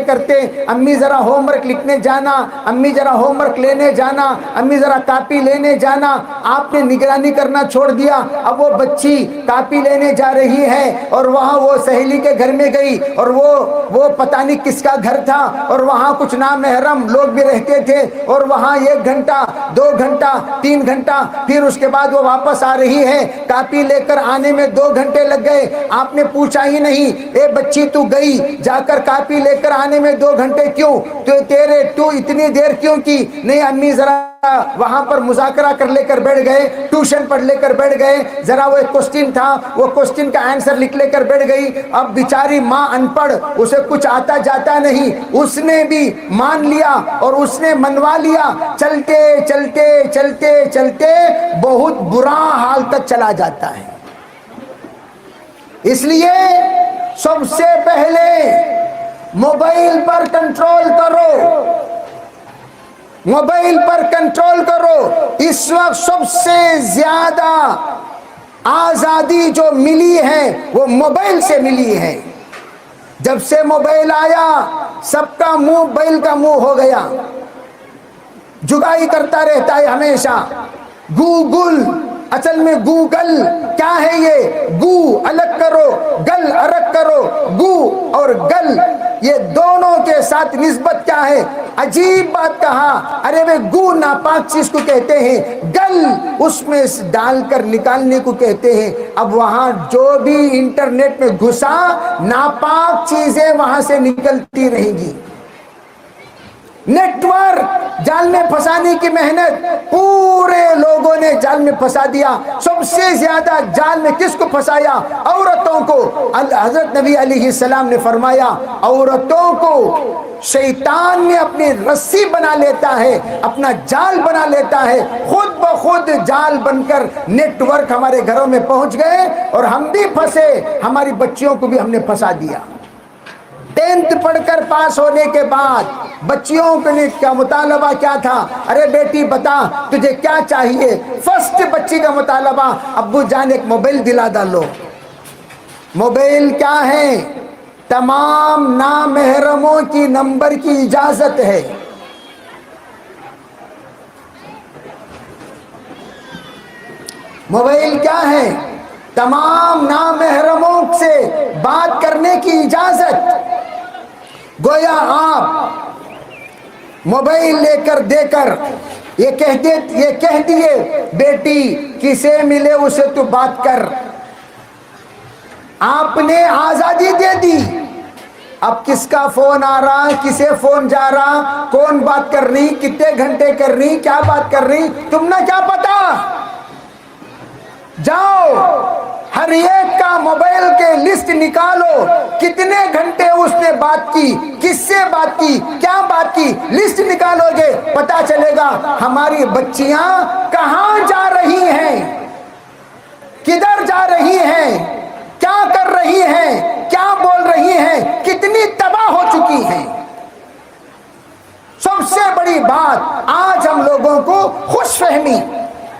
کرتے امی ذرا ہوم ورک لکھنے جانا، امی ذرا ہوم ورک لینے جانا، امی ذرا کاپی لینے جانا۔ آپ نے نگرانی کرنا چھوڑ دیا، اب وہ بچی کاپی لینے جا رہی ہے اور وہاں وہ سہیلی کے گھر میں گئی اور وہ پتہ نہیں کس کا گھر تھا اور وہاں کچھ نامحرم لوگ لوگ بھی رہتے تھے اور وہاں 1 گھنٹہ 2 گھنٹہ 3 گھنٹہ، پھر اس کے بعد وہ واپس آ رہی ہے، کاپی لے کر آنے میں 2 گھنٹے لگ گئے، آپ نے پوچھا ہی نہیں اے بچی تو گئی جا کر کاپی لے کر آنے میں 2 گھنٹے کیوں، تو اتنی دیر کیوں کی؟ نہیں امی ذرا وہاں پر مذاکرہ کر لے کر بیٹھ گئے، ٹیوشن پڑھ لے کر بیٹھ گئے، ذرا وہ ایک کوسچن تھا وہ کوسچن کا آنسر لکھ لے کر بیٹھ گئی۔ اب بیچاری ماں ان پڑھ، اسے کچھ آتا جاتا نہیں، اس نے بھی مان لیا اور اس نے منوا لیا، چلتے چلتے چلتے چلتے بہت برا حال تک چلا جاتا ہے۔ اس لیے سب سے پہلے موبائل پر کنٹرول کرو، موبائل پر کنٹرول کرو۔ اس وقت سب سے زیادہ آزادی جو ملی ہے وہ موبائل سے ملی ہے۔ جب سے موبائل آیا سب کا منہ موبائل کا منہ ہو گیا، جگائی کرتا رہتا ہے ہمیشہ۔ گوگل، اصل میں گوگل کیا ہے؟ یہ گو الگ کرو گل الگ کرو، گو اور گل یہ دونوں کے ساتھ نسبت کیا ہے؟ عجیب بات کہا، ارے وہ گو ناپاک چیز کو کہتے ہیں، گل اس میں ڈال کر نکالنے کو کہتے ہیں۔ اب وہاں جو بھی انٹرنیٹ میں گھسا ناپاک چیزیں وہاں سے نکلتی رہیں گی۔ نیٹ ورک جال میں پھنسانے کی محنت، پورے لوگوں نے جال میں پھنسا دیا۔ سب سے زیادہ جال میں کس کو پھنسایا؟ عورتوں کو۔ حضرت نبی علیہ السلام نے فرمایا عورتوں کو شیطان نے اپنی رسی بنا لیتا ہے، اپنا جال بنا لیتا ہے، خود بخود جال بن کر نیٹ ورک ہمارے گھروں میں پہنچ گئے اور ہم بھی پھنسے، ہماری بچیوں کو بھی ہم نے پھنسا دیا۔ 10th پڑھ کر پاس ہونے کے بعد بچیوں کا مطالبہ کیا تھا؟ ارے بیٹی بتا تجھے کیا چاہیے؟ فرسٹ بچی کا مطالبہ ابو جان ایک موبائل دلا ڈالو۔ موبائل کیا ہے؟ تمام نامحرموں کی نمبر کی اجازت ہے۔ موبائل کیا ہے؟ تمام نامحرموں سے بات کرنے کی اجازت۔ گویا آپ موبائل لے کر دے کر یہ کہہ دیے بیٹی کسے ملے اسے تو بات کر، آپ نے آزادی دے دی۔ اب کس کا فون آ رہا، کسے فون جا رہا، کون بات کر رہی، کتنے گھنٹے کر رہی، کیا بات کر رہی، تم نے کیا پتا؟ جاؤ ہر ایک کا موبائل کے لسٹ نکالو، کتنے گھنٹے اس نے بات کی، کس سے بات کی، کیا بات کی، لسٹ نکالو گے پتا چلے گا ہماری بچیاں کہاں جا رہی ہیں، کدھر جا رہی ہیں، کیا کر رہی ہیں، کیا بول رہی ہیں، کتنی تباہ ہو چکی ہیں۔ سب سے بڑی بات آج ہم لوگوں کو خوش فہمی،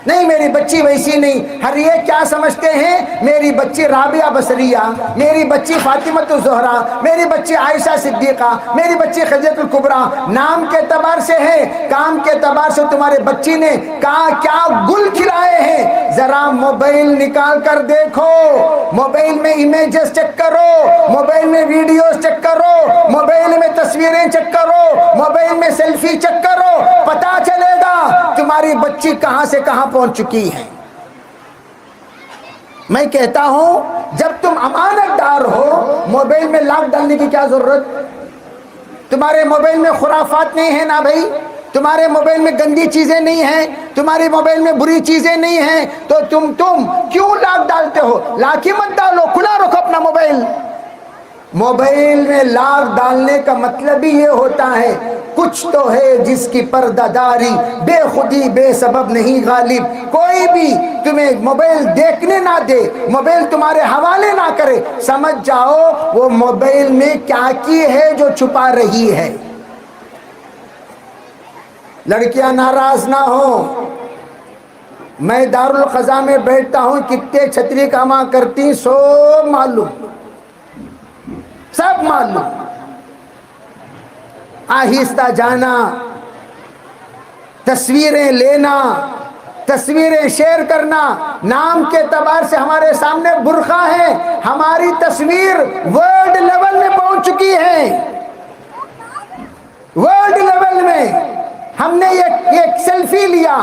نہیں میری بچی ویسی نہیں، ہر یہ کیا سمجھتے ہیں میری بچی رابعہ بصریہ، میری بچی فاطمۃ الزہرا، میری بچی عائشہ صدیقہ، میری بچی خدیجہ الکبریٰ، نام کے اعتبار سے ہے، کام کے اعتبار سے تمہارے بچی نے کیا گل کھلائے ہیں۔ ذرا موبائل نکال کر دیکھو، موبائل میں امیجز چیک کرو، موبائل میں ویڈیوز چیک کرو، موبائل میں تصویریں چیک کرو، موبائل میں سیلفی چیک کرو، پتا چلے گا تمہاری بچی کہاں سے کہاں پہنچ چکی ہے۔ میں کہتا ہوں جب تم امانت دار ہو موبائل میں لاک ڈالنے کی کیا ضرورت؟ تمہارے موبائل میں خرافات نہیں ہیں نا بھائی، تمہارے موبائل میں گندی چیزیں نہیں ہیں، تمہارے موبائل میں بری چیزیں نہیں ہیں، تو تم کیوں لاک ڈالتے ہو؟ لاک ہی مت ڈالو، کھلا رکھو اپنا موبائل۔ موبائل میں لاک ڈالنے کا مطلب ہی یہ ہوتا ہے کچھ تو ہے جس کی پردہ داری بے خودی بے سبب نہیں غالب۔ کوئی بھی تمہیں موبائل دیکھنے نہ دے، موبائل تمہارے حوالے نہ کرے، سمجھ جاؤ وہ موبائل میں کیا کی ہے جو چھپا رہی ہے۔ لڑکیاں ناراض نہ ہو، میں دارالقضا میں بیٹھتا ہوں، کتنے چھتری کما کرتی سب معلوم، سب معلوم۔ آہستہ جانا، تصویریں لینا، تصویریں شیئر کرنا، نام کے اعتبار سے ہمارے سامنے برقع ہے، ہماری تصویر ورلڈ لیول میں پہنچ چکی ہے، ورلڈ لیول میں۔ ہم نے ایک سیلفی لیا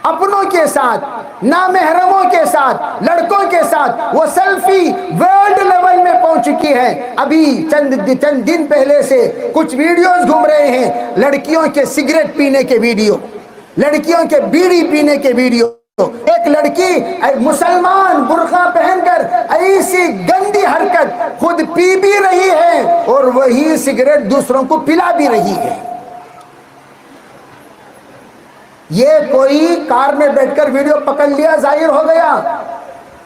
اپنوں کے ساتھ، نامحرموں کے ساتھ، لڑکوں کے ساتھ، وہ سیلفی ورلڈ لیول میں پہنچ چکی ہے۔ ابھی چند دن پہلے سے کچھ ویڈیوز گھوم رہے ہیں، لڑکیوں کے سگریٹ پینے کے ویڈیو، لڑکیوں کے بیڑی پینے کے ویڈیو، ایک لڑکی مسلمان برقع پہن کر ایسی گندی حرکت خود پی بھی رہی ہے اور وہی سگریٹ دوسروں کو پلا بھی رہی ہے۔ یہ کوئی کار میں بیٹھ کر ویڈیو پکڑ لیا ظاہر ہو گیا؟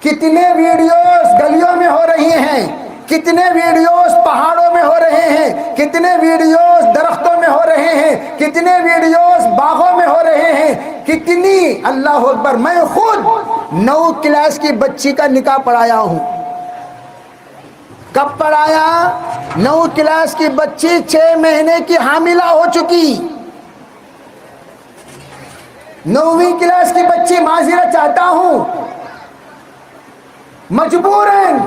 کتنے ویڈیوز گلیوں میں ہو رہی ہیں، کتنے ویڈیوز پہاڑوں میں ہو رہے ہیں، کتنے ویڈیوز درختوں میں ہو رہے ہیں، کتنے ویڈیوز باغوں میں ہو رہے ہیں، کتنی، اللہ اکبر۔ میں خود 9 کلاس کی بچی کا نکاح پڑھایا ہوں۔ کب پڑھایا؟ 9 کلاس کی بچی 6 مہینے کی حاملہ ہو چکی، 9ویں کلاس کی بچی، معذرت چاہتا ہوں، مجبوراً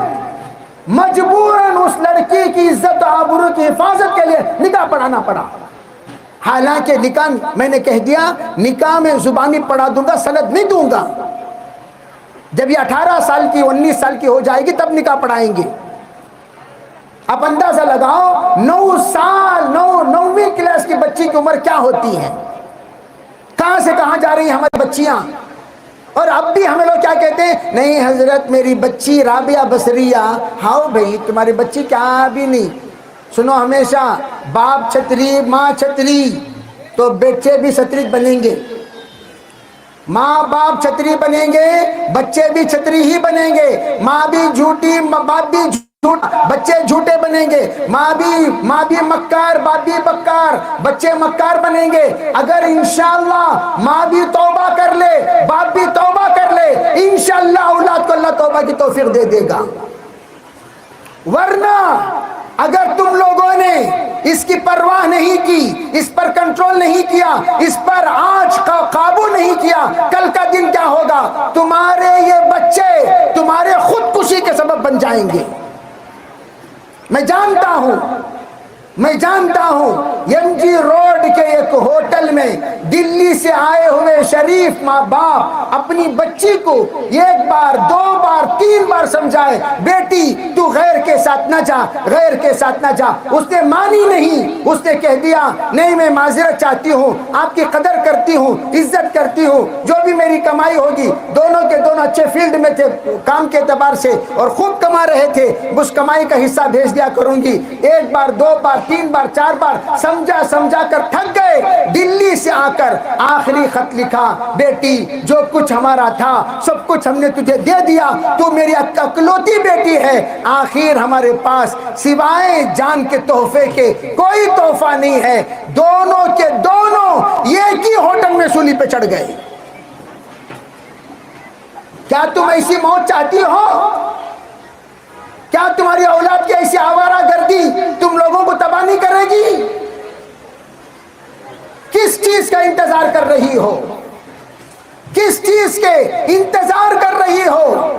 اس لڑکی کی عزت و آبرو کی حفاظت کے لیے نکاح پڑھانا پڑا۔ حالانکہ نکاح میں نے کہہ دیا نکاح میں زبانی پڑھا دوں گا، سند نہیں دوں گا۔ جب یہ 18 سال کی 19 سال کی ہو جائے گی تب نکاح پڑھائیں گے۔ اب اندازہ لگاؤ 9 سال 9ویں کلاس کی بچی کی عمر کیا ہوتی ہے، کہاں سے کہاں جا رہی ہیں ہماری بچیاں۔ اور اب بھی ہمیں لوگ کیا کہتے ہیں، نہیں حضرت میری بچی رابعہ بصریہ۔ ہاؤ بھائی تمہاری بچی کیا بھی نہیں، سنو ہمیشہ باپ چھتری ماں چھتری تو بچے بھی چھتری بنیں گے، ماں باپ چھتری بنیں گے بچے بھی چھتری ہی بنیں گے، ماں بھی جھوٹی باپ بھی بچے جھوٹے بنیں گے، ماں بھی مکار باپ بھی مکار، بچے مکار بنیں گے۔ اگر انشاءاللہ ماں بھی توبہ کر لے باپ بھی توبہ کر لے، انشاءاللہ اولاد کو اللہ توبہ کی توفیق دے دے گا۔ ورنہ اگر تم لوگوں نے اس کی پرواہ نہیں کی، اس پر کنٹرول نہیں کیا، اس پر آج کا قابو نہیں کیا، کل کا دن کیا ہوگا؟ تمہارے یہ بچے تمہارے خودکشی کے سبب بن جائیں گے۔ میں جانتا ہوں ایم جی روڈ کے ایک ہوٹل میں دلی سے آئے ہوئے شریف ماں باپ اپنی بچی کو 1 بار 2 بار 3 بار سمجھائے، بیٹی تو غیر کے ساتھ نہ جا، غیر کے ساتھ نہ جا۔ اس نے مانی نہیں، اس نے کہہ دیا نہیں میں معذرت چاہتی ہوں، آپ کی قدر کرتی ہوں، عزت کرتی ہوں، جو بھی میری کمائی ہوگی، دونوں کے دونوں اچھے فیلڈ میں تھے کام کے اعتبار سے اور خوب کما رہے تھے، اس کمائی کا حصہ بھیج دیا کروں گی۔ 1 بار 2 بار 3 بار 4 بار سمجھا کر تھک گئے، دلی سے آ کر آخری خط لکھا، بیٹی جو کچھ ہمارا تھا سب کچھ ہم نے تجھے دے دیا، تو میری اکلوتی بیٹی ہے، آخر ہمارے پاس سوائے جان کے تحفے کے کوئی تحفہ نہیں ہے۔ دونوں کے دونوں ایک ہی ہوٹل میں سولی پہ چڑھ گئے۔ کیا تم ایسی موت چاہتی ہو؟ کیا تمہاری اولاد کی ایسی آوارہ گردی تم لوگوں کو تباہ نہیں کرے گی؟ کس چیز کا انتظار کر رہی ہو؟ کس چیز کے انتظار کر رہی ہو؟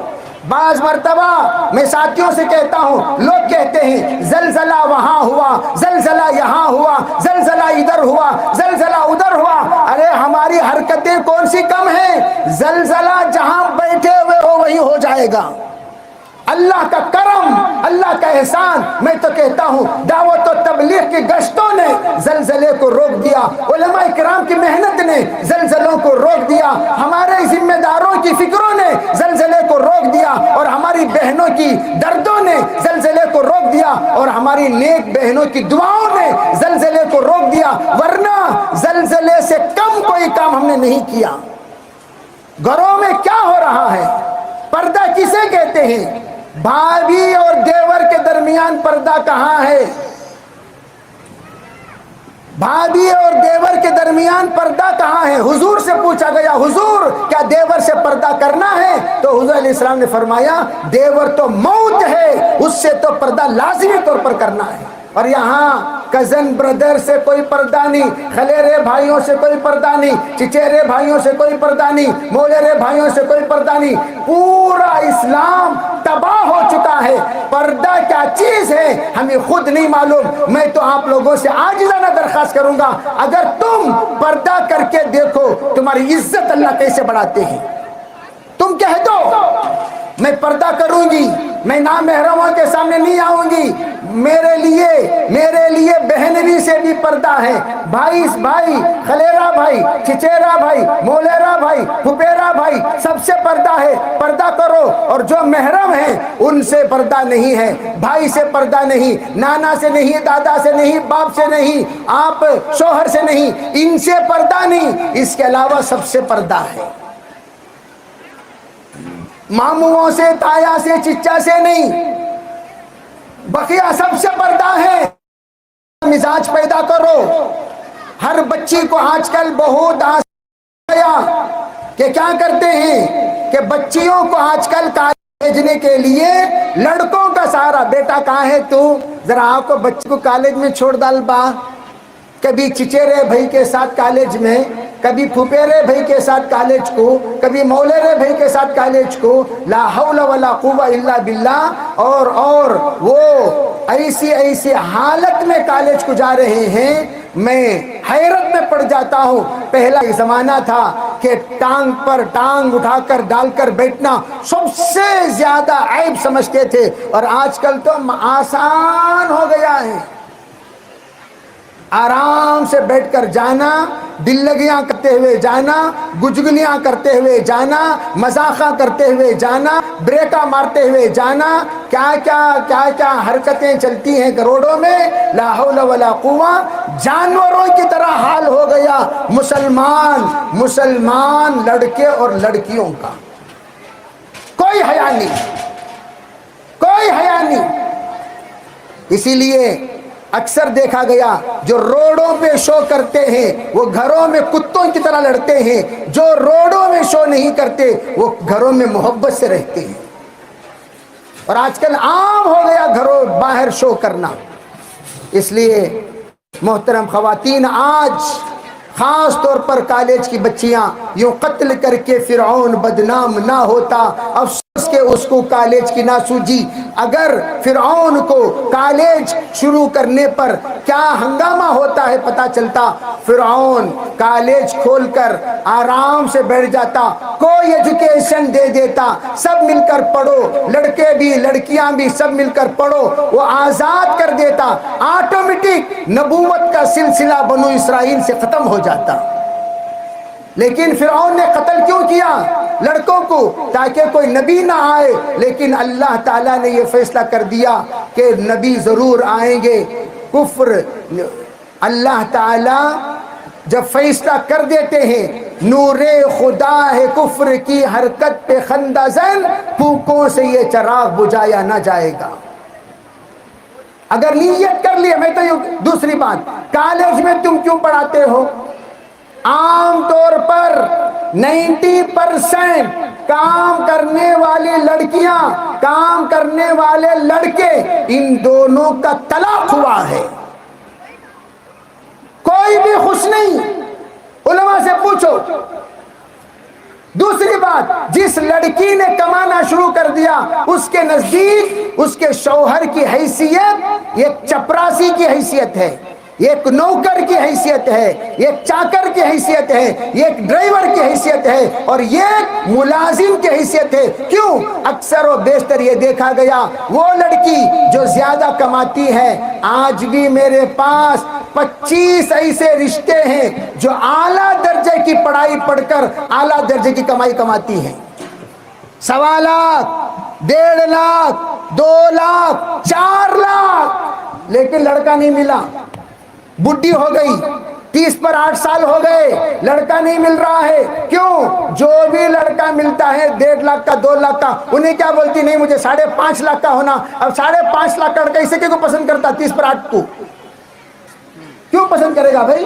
بعض مرتبہ میں ساتھیوں سے کہتا ہوں، لوگ کہتے ہیں زلزلہ وہاں ہوا، زلزلہ یہاں ہوا، زلزلہ ادھر ہوا، زلزلہ ادھر ہوا۔ ارے ہماری حرکتیں کون سی کم ہیں؟ زلزلہ جہاں بیٹھے ہوئے ہو وہی ہو جائے گا۔ اللہ کا کرم، اللہ کا احسان۔ میں تو کہتا ہوں دعوت و تبلیغ کی گشتوں نے زلزلے کو روک دیا، علماء کرام کی محنت نے زلزلوں کو روک دیا، ہمارے ذمہ داروں کی فکروں نے زلزلے کو روک دیا، اور ہماری بہنوں کی دردوں نے زلزلے کو روک دیا، اور ہماری نیک بہنوں کی دعاؤں نے زلزلے کو روک دیا۔ ورنہ زلزلے سے کم کوئی کام ہم نے نہیں کیا۔ گھروں میں کیا ہو رہا ہے؟ پردہ کسے کہتے ہیں؟ بھابھی اور دیور کے درمیان پردہ کہاں ہے؟ بھابھی اور دیور کے درمیان پردہ کہاں ہے؟ حضور سے پوچھا گیا، حضور کیا دیور سے پردہ کرنا ہے؟ تو حضور علیہ السلام نے فرمایا دیور تو موت ہے، اس سے تو پردہ لازمی طور پر کرنا ہے۔ اور یہاں کزن برادر سے کوئی پردہ نہیں، خلیرے بھائیوں سے کوئی پردہ نہیں، چچیرے بھائیوں سے کوئی پردہ نہیں، مولیرے بھائیوں سے کوئی پردہ نہیں۔ پورا اسلام تباہ ہو چکا ہے۔ پردہ کیا چیز ہے ہمیں خود نہیں معلوم۔ میں تو آپ لوگوں سے عاجزانہ درخواست کروں گا، اگر تم پردہ کر کے دیکھو تمہاری عزت اللہ کیسے بڑھاتے ہیں۔ تم کہہ دو میں پردہ کروں گی، میں نامحرموں کے سامنے نہیں آؤں گی، میرے لیے بہنوی سے بھی پردہ ہے، بھائی خلیرا بھائی، چچیرا بھائی، مولیرا بھائی، پھپیرا بھائی، سب سے پردہ ہے، پردہ کرو۔ اور جو محرم ہیں ان سے پردہ نہیں ہے، بھائی سے پردہ نہیں، نانا سے نہیں، دادا سے نہیں، باپ سے نہیں، آپ شوہر سے نہیں، ان سے پردہ نہیں۔ اس کے علاوہ سب سے پردہ ہے، ماموں سے، تایا سے، چچا سے نہیں، بقیہ سب سے پردہ ہے۔ مزاج پیدا کرو۔ ہر بچی کو آج کل بہت آیا کہ کیا کرتے ہیں کہ بچیوں کو آج کل کالج بھیجنے کے لیے لڑکوں کا سہارا، بیٹا کہاں ہے تو ذرا آپ کو بچی کو کالج میں چھوڑ ڈال با، کبھی چچیرے بھائی کے ساتھ کالج میں، کبھی پھپیرے بھائی کے ساتھ کالج کو، کبھی مولیرے بھائی کے ساتھ کالج کو، لا حول ولا قوة الا باللہ۔ اور وہ ایسی حالت میں کالج کو جا رہے ہیں، میں حیرت میں پڑ جاتا ہوں۔ پہلا زمانہ تھا کہ ٹانگ پر ٹانگ اٹھا کر ڈال کر بیٹھنا سب سے زیادہ عیب سمجھتے تھے، اور آج کل تو آسان ہو گیا ہے۔ آرام سے بیٹھ کر جانا، دل لگیاں کرتے ہوئے جانا، گجگلیاں کرتے ہوئے جانا، مذاقہ کرتے ہوئے جانا، بریکا مارتے ہوئے جانا، کیا حرکتیں چلتی ہیں کروڑوں میں، لا حول ولا قوہ۔ جانوروں کی طرح حال ہو گیا مسلمان لڑکے اور لڑکیوں کا، کوئی حیا نہیں، کوئی حیا نہیں۔ اسی لیے اکثر دیکھا گیا جو روڈوں پہ شو کرتے ہیں وہ گھروں میں کتوں کی طرح لڑتے ہیں، جو روڈوں میں شو نہیں کرتے وہ گھروں میں محبت سے رہتے ہیں۔ اور آج کل عام ہو گیا گھروں باہر شو کرنا۔ اس لیے محترم خواتین، آج خاص طور پر کالج کی بچیاں یوں قتل کر کے فرعون بدنام نہ ہوتا۔ افسوس کہ اس کو کالج کی نہ سوجی۔ اگر فرعون کو کالج شروع کرنے پر کیا ہنگامہ ہوتا ہے پتہ چلتا، فرعون کالج کھول کر آرام سے بیٹھ جاتا، کوئی ایجوکیشن دے دیتا، سب مل کر پڑھو، لڑکے بھی لڑکیاں بھی سب مل کر پڑھو، وہ آزاد کر دیتا، آٹومیٹک نبوت کا سلسلہ بنو اسرائیل سے ختم ہو جاتا۔ لیکن فرعون نے قتل کیوں کیا لڑکوں کو؟ تاکہ کوئی نبی نہ آئے، لیکن اللہ تعالیٰ نے یہ فیصلہ کر دیا کہ نبی ضرور آئیں گے۔ کفر، اللہ تعالیٰ جب فیصلہ کر دیتے ہیں، نور خدا ہے کفر کی حرکت پہ خندہ زن، پھوکوں سے یہ چراغ بجھایا نہ جائے گا۔ اگر نیت کر لیے، میں تو یہ دوسری بات، کالج میں تم کیوں پڑھاتے ہو؟ عام طور پر 90% کام کرنے والی لڑکیاں، کام کرنے والے لڑکے، ان دونوں کا طلاق ہوا ہے، کوئی بھی خوش نہیں، علماء سے پوچھو۔ دوسری بات، جس لڑکی نے کمانا شروع کر دیا، اس کے نزدیک اس کے شوہر کی حیثیت ایک چپراسی کی حیثیت ہے، ایک نوکر کی حیثیت ہے، ایک چاکر کی حیثیت ہے، ایک ڈرائیور کی حیثیت ہے، اور ایک ملازم کی حیثیت ہے۔ کیوں؟ اکثر و بیشتر یہ دیکھا گیا وہ لڑکی جو زیادہ کماتی ہے، آج بھی میرے پاس 25 ایسے رشتے ہیں جو اعلیٰ درجے کی پڑھائی پڑھ کر اعلیٰ درجے کی کمائی کماتی ہیں، 1.25 لاکھ، 1.5 لاکھ، 2 لاکھ، 4 لاکھ، لیکن لڑکا نہیں ملا۔ بڈھی ہو گئی، 30 پر 8 سال ہو گئے، لڑکا نہیں مل رہا ہے۔ کیوں؟ جو بھی لڑکا ملتا ہے 1.5 لاکھ کا، 2 لاکھ کا، انہیں کیا بولتی، نہیں مجھے 5.5 لاکھ کا ہونا۔ اب 5.5 لاکھ کا لڑکا اسے کیوں پسند کرتا؟ 30 پر 8 کو کیوں پسند کرے گا بھائی؟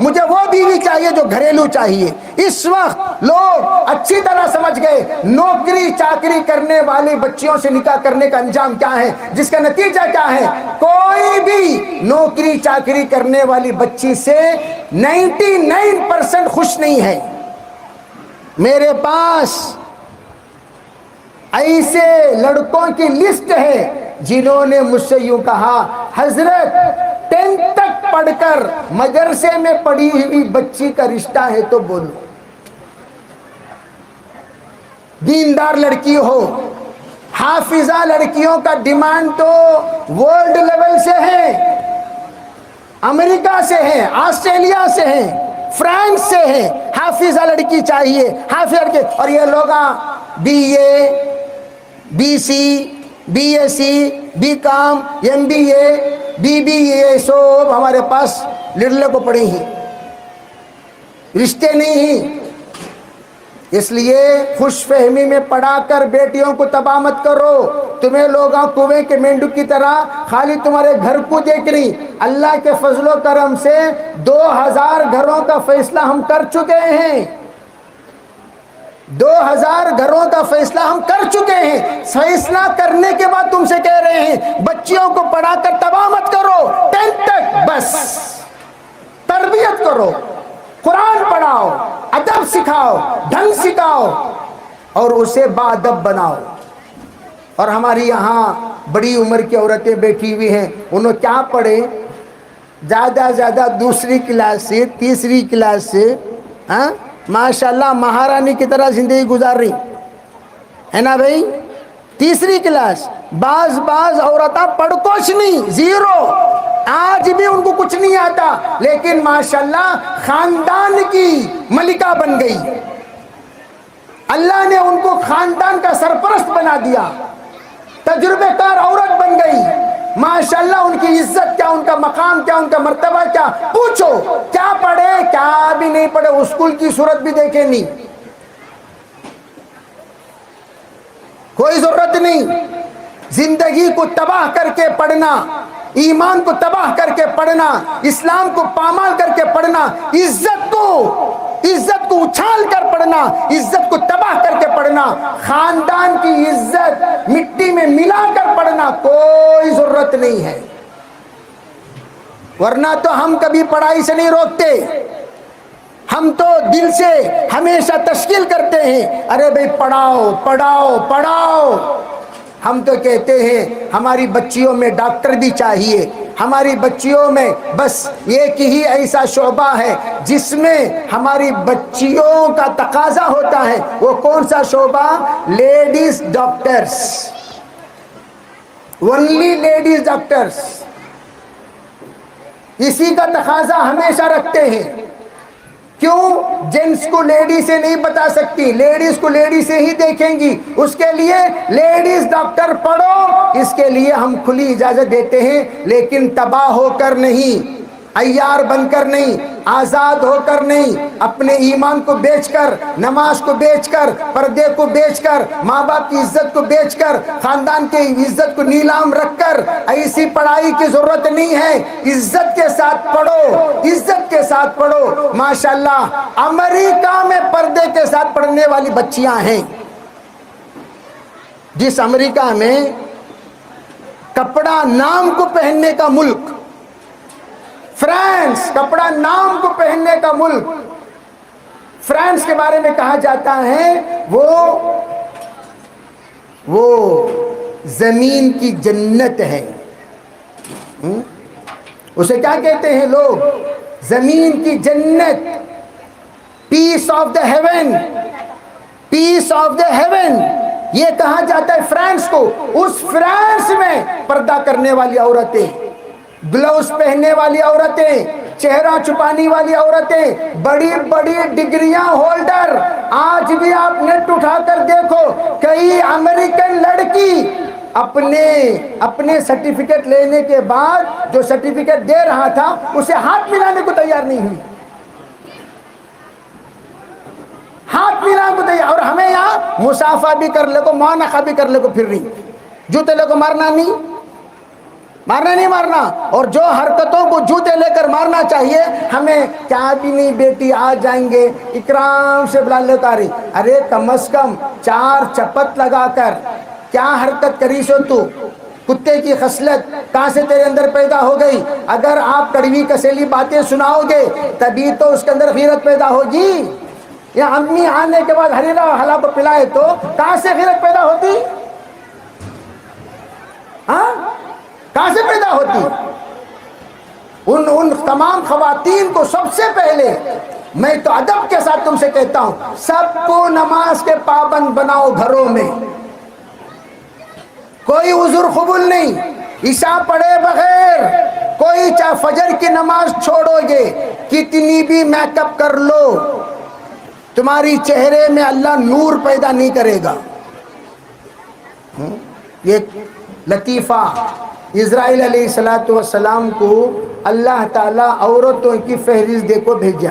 مجھے وہ بیوی چاہیے جو گھریلو چاہیے۔ اس وقت لوگ اچھی طرح سمجھ گئے نوکری چاکری کرنے والی بچیوں سے نکاح کرنے کا انجام کیا ہے، جس کا نتیجہ کیا ہے۔ کوئی بھی نوکری چاکری کرنے والی بچی سے 99% خوش نہیں ہے۔ میرے پاس ایسے لڑکوں کی لسٹ ہے جنہوں نے مجھ سے یوں کہا حضرت 10 تک پڑھ کر مدرسے میں پڑھی ہوئی بچی کا رشتہ ہے تو بولو، دیندار لڑکی ہو، حافظہ لڑکیوں کا ڈیمانڈ تو ورلڈ لیول سے ہے، امریکہ سے ہے، آسٹریلیا سے ہے، فرانس سے ہے، حافظہ لڑکی چاہیے، حافظ لڑکے۔ اور یہ لوگ BA BC BSc BCom MBA BBA سب ہمارے پاس لڑلے کو پڑے ہی، رشتے نہیں ہیں۔ اس لیے خوش فہمی میں پڑھا کر بیٹیوں کو تباہ مت کرو۔ تمہیں لوگ کنویں کے مینڈو کی طرح خالی تمہارے گھر کو دیکھ رہی۔ اللہ کے فضل و کرم سے 2000 گھروں کا فیصلہ ہم کر چکے ہیں، 2000 گھروں کا فیصلہ ہم کر چکے ہیں۔ فیصلہ کرنے کے بعد تم سے کہہ رہے ہیں بچیوں کو پڑھا کر تباہ مت کرو، 10 تک بس تربیت کرو، قرآن پڑھاؤ، ادب سکھاؤ، ڈھنگ سکھاؤ اور اسے باادب بناؤ۔ اور ہماری یہاں بڑی عمر کی عورتیں بیٹھی ہوئی ہیں، انہوں کیا پڑھے، زیادہ زیادہ 2 کلاس سے 3 کلاس سے ماشاءاللہ مہارانی کی طرح زندگی گزار رہی ہے نا بھائی، 3 کلاس۔ بعض عورتیں پڑھ کچھ نہیں، 0، آج بھی ان کو کچھ نہیں آتا، لیکن ماشاءاللہ خاندان کی ملکہ بن گئی، اللہ نے ان کو خاندان کا سرپرست بنا دیا، تجربے کار عورت بن گئی۔ ماشاءاللہ ان کی عزت کیا، ان کا مقام کیا، ان کا مرتبہ کیا، پوچھو کیا پڑھے، کیا بھی نہیں پڑھے، اسکول کی صورت بھی دیکھے نہیں، کوئی ضرورت نہیں۔ زندگی کو تباہ کر کے پڑھنا، ایمان کو تباہ کر کے پڑھنا، اسلام کو پامال کر کے پڑھنا، عزت کو اچھال کر پڑھنا، عزت کو تباہ کر کے پڑھنا، خاندان کی عزت مٹی میں ملا کر پڑھنا، کوئی ضرورت نہیں ہے۔ ورنہ تو ہم کبھی پڑھائی سے نہیں روکتے، ہم تو دل سے ہمیشہ تشکیل کرتے ہیں، ارے بھائی پڑھاؤ پڑھاؤ پڑھاؤ۔ ہم تو کہتے ہیں ہماری بچیوں میں ڈاکٹر بھی چاہیے، ہماری بچیوں میں بس ایک ہی ایسا شعبہ ہے جس میں ہماری بچیوں کا تقاضا ہوتا ہے، وہ کون سا شعبہ؟ Ladies doctors, only ladies doctors, اسی کا تقاضا ہمیشہ رکھتے ہیں۔ کیوں؟ جنس کو لیڈی سے نہیں بتا سکتی، لیڈیز کو لیڈی سے ہی دیکھیں گی، اس کے لیے لیڈیز ڈاکٹر پڑھو، اس کے لیے ہم کھلی اجازت دیتے ہیں، لیکن تباہ ہو کر نہیں، عیار بن کر نہیں، آزاد ہو کر نہیں، اپنے ایمان کو بیچ کر، نماز کو بیچ کر، پردے کو بیچ کر، ماں باپ کی عزت کو بیچ کر، خاندان کی عزت کو نیلام رکھ کر، ایسی پڑھائی کی ضرورت نہیں ہے۔ عزت کے ساتھ پڑھو، عزت کے ساتھ پڑھو۔ ماشاءاللہ امریکہ میں پردے کے ساتھ پڑھنے والی بچیاں ہیں، جس امریکہ میں کپڑا نام کو پہننے کا ملک، فرانس، کپڑا نام کو پہننے کا ملک، فرانس کے بارے میں کہا جاتا ہے وہ زمین کی جنت ہے۔ اسے کیا کہتے ہیں لوگ؟ زمین کی جنت، piece of the heaven, piece of the heaven, یہ کہا جاتا ہے فرانس کو۔ اس فرانس میں پردہ کرنے والی عورتیں، گلوز پہننے والی عورتیں، چہرہ چھپانے والی عورتیں، بڑی بڑی ڈگریاں ہولڈر، آج بھی آپ نیٹ اٹھا کر دیکھو، کئی امریکن لڑکی اپنے سرٹیفکیٹ لینے کے بعد جو سرٹیفکیٹ دے رہا تھا اسے ہاتھ ملانے کو تیار نہیں ہوئی، ہاتھ ملانے کو تیار۔ اور ہمیں یہاں مسافہ بھی کر لے کو، معانقہ بھی کر لے کو پھر رہی، جوتے لے کو مارنا نہیں، مارنا نہیں مارنا، اور جو حرکتوں کو جوتے لے کر مارنا چاہیے، ہمیں کیا بھی نہیں بیٹی آ جائیں گے اکرام سے بلا لیتا رہی، ارے کم از کم 4 چپت لگا کر کیا حرکت کری سو تو، کتے کی خصلت کہاں سے تیرے اندر پیدا ہو گئی؟ اگر آپ کڑوی کسیلی باتیں سناؤ گے تبھی تو اس کے اندر غیرت پیدا ہوگی، یا امی آنے کے بعد ہریرا حلاب پلائے تو کہاں سے غیرت پیدا ہوتی؟ ہاں کہاں سے پیدا ہوتی؟ ان تمام خواتین کو سب سے پہلے میں تو ادب کے ساتھ تم سے کہتا ہوں، سب کو نماز کے پابند بناؤ گھروں میں، کوئی عذر قبول نہیں، عشاء پڑھے بغیر کوئی، چاہے فجر کی نماز چھوڑو گے، کتنی بھی میک اپ کر لو، تمہاری چہرے میں اللہ نور پیدا نہیں کرے گا۔ یہ لطیفہ، اسرائیل علیہ السلام کو اللہ تعالیٰ عورتوں کی فہرست دے کو بھیجا،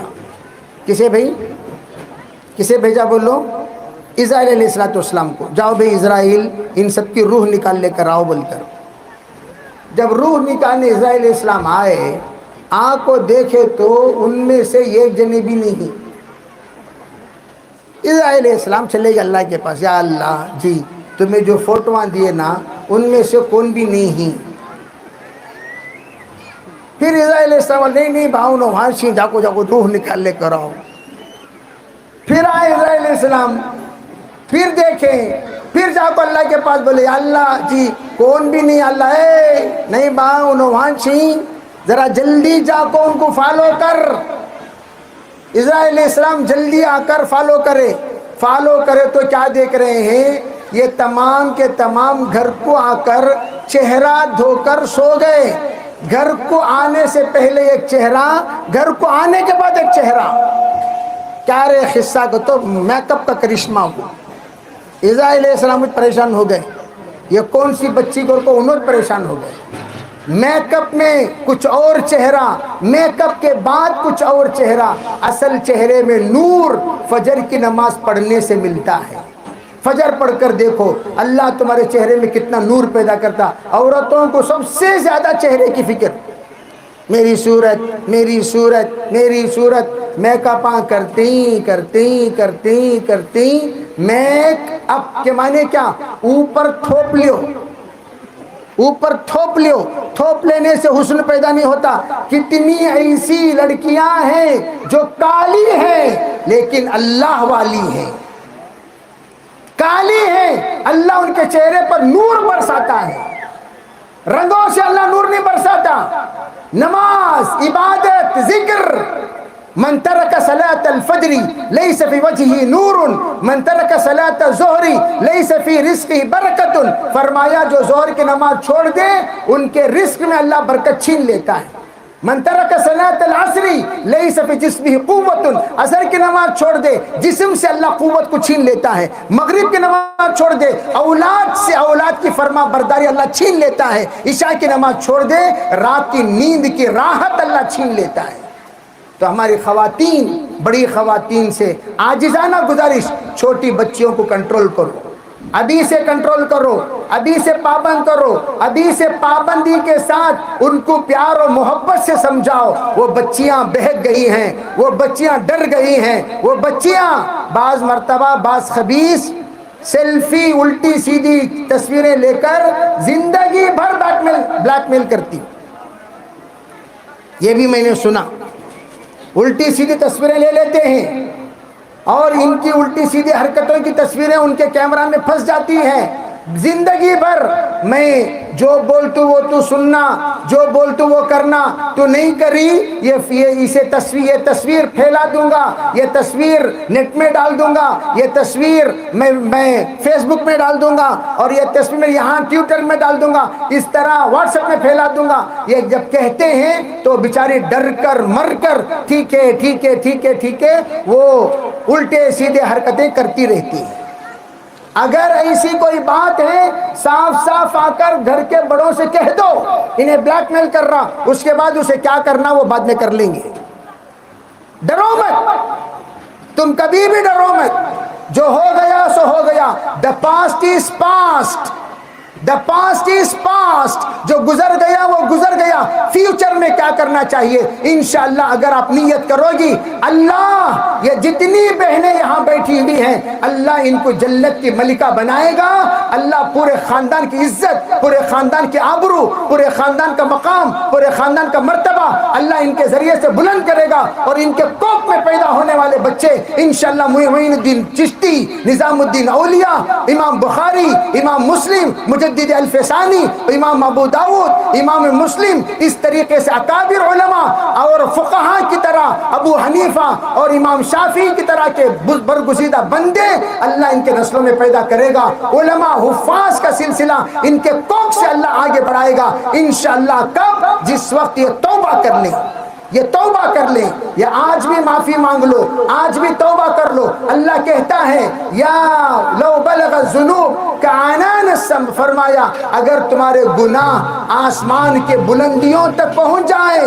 کسے بھائی؟ کسے بھیجا بولو؟ اسرائیل علیہ السلام کو، جاؤ بھائی اسرائیل ان سب کی روح نکال لے کر آؤ بول کر۔ جب روح نکالنے اسرائیل علیہ السلام آئے، آنکھ کو دیکھے تو ان میں سے ایک جنے بھی نہیں۔ اسرائیل علیہ السلام چلے گئے اللہ کے پاس، یا اللہ جی تمہیں جو فوٹوان دیے نا ان میں سے کون بھی نہیں ہی۔ پھر اسرائیل علیہ السلام نہیں بھاؤ نو وہاں جاکو روح نکال لے کر آؤ۔ پھر آئے اسرائیل علیہ السلام، پھر دیکھیں، پھر جا کو اللہ کے پاس بولے اللہ جی کون بھی نہیں، اللہ نہیں باؤ نو وہاں ذرا جلدی جا کو ان کو فالو کر۔ اسرائیل علیہ السلام جلدی آ کر فالو کرے تو کیا دیکھ رہے ہیں؟ یہ تمام کے تمام گھر کو آ کر چہرہ دھو کر سو گئے، گھر کو آنے سے پہلے ایک چہرہ، گھر کو آنے کے بعد ایک چہرہ، کیا رے قصہ کو تو میک اپ کا کرشمہ ہو۔ اسرائیل علیہ السلام پریشان ہو گئے، یہ کون سی بچی کو انہوں پریشان ہو گئے، میک اپ میں کچھ اور چہرہ، میک اپ کے بعد کچھ اور چہرہ، اصل چہرے میں نور فجر کی نماز پڑھنے سے ملتا ہے۔ فجر پڑھ کر دیکھو اللہ تمہارے چہرے میں کتنا نور پیدا کرتا۔ عورتوں کو سب سے زیادہ چہرے کی فکر، میری صورت میری صورت میری صورت، میک اپ کرتی میک اپ کے معنی کیا؟ اوپر تھوپ لیو، اوپر تھوپ لیو، تھوپ لینے سے حسن پیدا نہیں ہوتا۔ کتنی ایسی لڑکیاں ہیں جو کالی ہیں لیکن اللہ والی ہیں، کالی ہیں اللہ ان کے چہرے پر نور برساتا ہے، رنگوں سے اللہ نور نہیں برساتا۔ نماز، عبادت، ذکر، من ترک صلاۃ الفجر لیس فی وجہہ نور من ترک صلاۃ الظہر لیس فی رزقہ برکت، فرمایا جو ظہر کی نماز چھوڑ دے ان کے رزق میں اللہ برکت چھین لیتا ہے۔ من ترک صلاۃ العصر لیس فی جسمہ قوت، عصر کی نماز چھوڑ دے جسم سے اللہ قوت کو چھین لیتا ہے۔ مغرب کی نماز چھوڑ دے اولاد سے اولاد کی فرما برداری اللہ چھین لیتا ہے۔ عشاء کی نماز چھوڑ دے رات کی نیند کی راحت اللہ چھین لیتا ہے۔ تو ہماری خواتین، بڑی خواتین سے عاجزانہ گزارش، چھوٹی بچیوں کو کنٹرول کرو، ابھی سے کنٹرول کرو، ابھی سے پابند کرو، ابھی سے پابندی کے ساتھ ان کو پیار اور محبت سے سمجھاؤ۔ وہ بچیاں بہک گئی ہیں، وہ بچیاں ڈر گئی ہیں، وہ بچیاں بعض مرتبہ بعض خبیث سیلفی الٹی سیدھی تصویریں لے کر زندگی بھر بلیک میل کرتی، یہ بھی میں نے سنا۔ الٹی سیدھی تصویریں لے لیتے ہیں اور ان کی الٹی سیدھی حرکتوں کی تصویریں ان کے کیمرہ میں پھنس جاتی ہیں۔ زندگی بھر میں جو بولتو وہ تو سننا، جو بولتو وہ کرنا، تو نہیں کری یہ تصویر پھیلا دوں گا، یہ تصویر نیٹ میں ڈال دوں گا، یہ تصویر میں فیس بک میں ڈال دوں گا، اور یہ تصویر میں یہاں ٹویٹر میں ڈال دوں گا، اس طرح واٹس ایپ میں پھیلا دوں گا۔ یہ جب کہتے ہیں تو بیچاری ڈر کر مر کر ٹھیک ہے ٹھیک ہے ٹھیک ہے ٹھیک ہے وہ الٹے سیدھے حرکتیں کرتی رہتی ہیں۔ اگر ایسی کوئی بات ہے صاف صاف آ کر گھر کے بڑوں سے کہہ دو انہیں بلیک میل کر رہا، اس کے بعد اسے کیا کرنا وہ بعد میں کر لیں گے۔ ڈرو مت، تم کبھی بھی ڈرو مت، جو ہو گیا سو ہو گیا، the past is past، The past is past. جو گزر گیا وہ گزر گیا. فیوچر میں کیا کرنا چاہیے؟ انشاءاللہ اگر آپ نیت کرو گی، اللہ یہ جتنی بہنیں یہاں بیٹھی ہوئی ہیں اللہ ان کو جنت کی ملکہ بنائے گا. اللہ پورے خاندان کی عزت، پورے خاندان کی آبرو، پورے خاندان کا مقام، پورے خاندان کا مرتبہ اللہ ان کے ذریعے سے بلند کرے گا. اور ان کے کوکھ میں پیدا ہونے والے بچے انشاءاللہ معین الدین چشتی، نظام الدین اولیاء، امام بخاری، امام مسلم، مجدد الفسانی، امام ابو داؤد، امام مسلم، اس طریقے سے اکابر علماء اور فقہاء کی طرح ابو حنیفہ اور امام شافعی کی طرح کے برگزیدہ بندے اللہ ان کے نسلوں میں پیدا کرے گا. علماء حفاظ کا سلسلہ ان کے کوکھ سے اللہ آگے بڑھائے گا انشاءاللہ. کب؟ جس وقت یہ توبہ کر لیں، یہ توبہ کر لیں. یہ آج بھی معافی مانگ لو، آج بھی توبہ کر لو. اللہ کہتا ہے یا لو بلغ الذنوب کعنان السماء، فرمایا اگر تمہارے گناہ آسمان کے بلندیوں تک پہنچ جائے،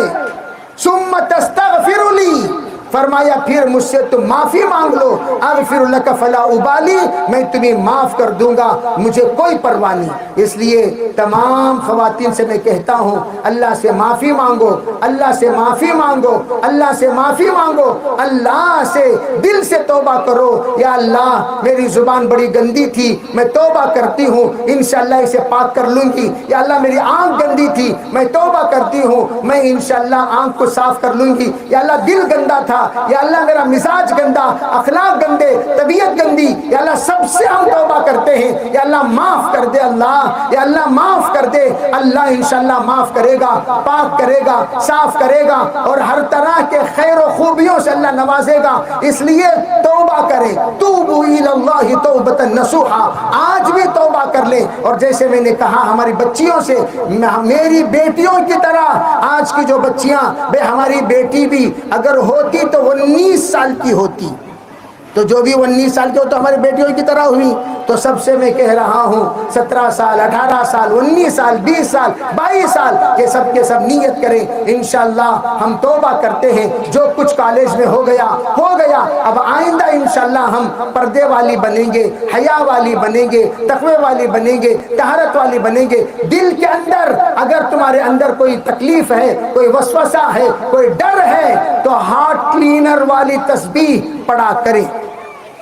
ثم تستغفر لی، فرمایا پھر مجھ سے تم معافی مانگ لو، اغفر لک فلا ابالی، میں تمہیں معاف کر دوں گا، مجھے کوئی پرواہ نہیں. اس لیے تمام خواتین سے میں کہتا ہوں اللہ سے معافی مانگو، اللہ سے معافی مانگو، اللہ سے معافی مانگو، اللہ سے دل سے توبہ کرو. یا اللہ میری زبان بڑی گندی تھی، میں توبہ کرتی ہوں، انشاءاللہ اسے پاک کر لوں گی. یا اللہ میری آنکھ گندی تھی، میں توبہ کرتی ہوں، میں انشاءاللہ آنکھ کو صاف کر لوں گی. یا اللہ دل گندا تھا، یا اللہ میرا مزاج گندا، اخلاق گندے، طبیعت گندی، یا اللہ سب سے ہم توبہ کرتے ہیں. یا اللہ معاف کر دے، اللہ یا اللہ معاف کر دے. اللہ انشاءاللہ معاف کرے گا، پاک کرے گا، صاف کرے گا اور ہر طرح کے خیر و خوبیوں سے اللہ نوازے گا. اس لیے توبہ کریں، توبوا الی اللہ توبۃ نصوحا، آج بھی توبہ کر لیں. اور جیسے میں نے کہا ہماری بچیوں سے، میری بیٹیوں کی طرح آج کی جو بچیاں، بے ہماری بیٹی بھی اگر ہوتی تو 19 سال کی ہوتی، تو جو بھی 19 سال کی ہو تو ہماری بیٹیوں کی طرح ہوئی. تو سب سے میں کہہ رہا ہوں 17 سال 18 سال 19 سال 20 سال 22 سال یہ سب کے سب نیت کریں. انشاءاللہ ہم توبہ کرتے ہیں، جو کچھ کالج میں ہو گیا ہو گیا. اب آئندہ انشاءاللہ ہم پردے والی بنیں گے، حیا والی بنیں گے، تقوی والی بنیں گے، طہارت والی بنیں گے. دل کے اندر اگر تمہارے اندر کوئی تکلیف ہے، کوئی وسوسہ ہے، کوئی ڈر ہے تو ہارٹ کلینر والی تسبیح پڑھا کریں.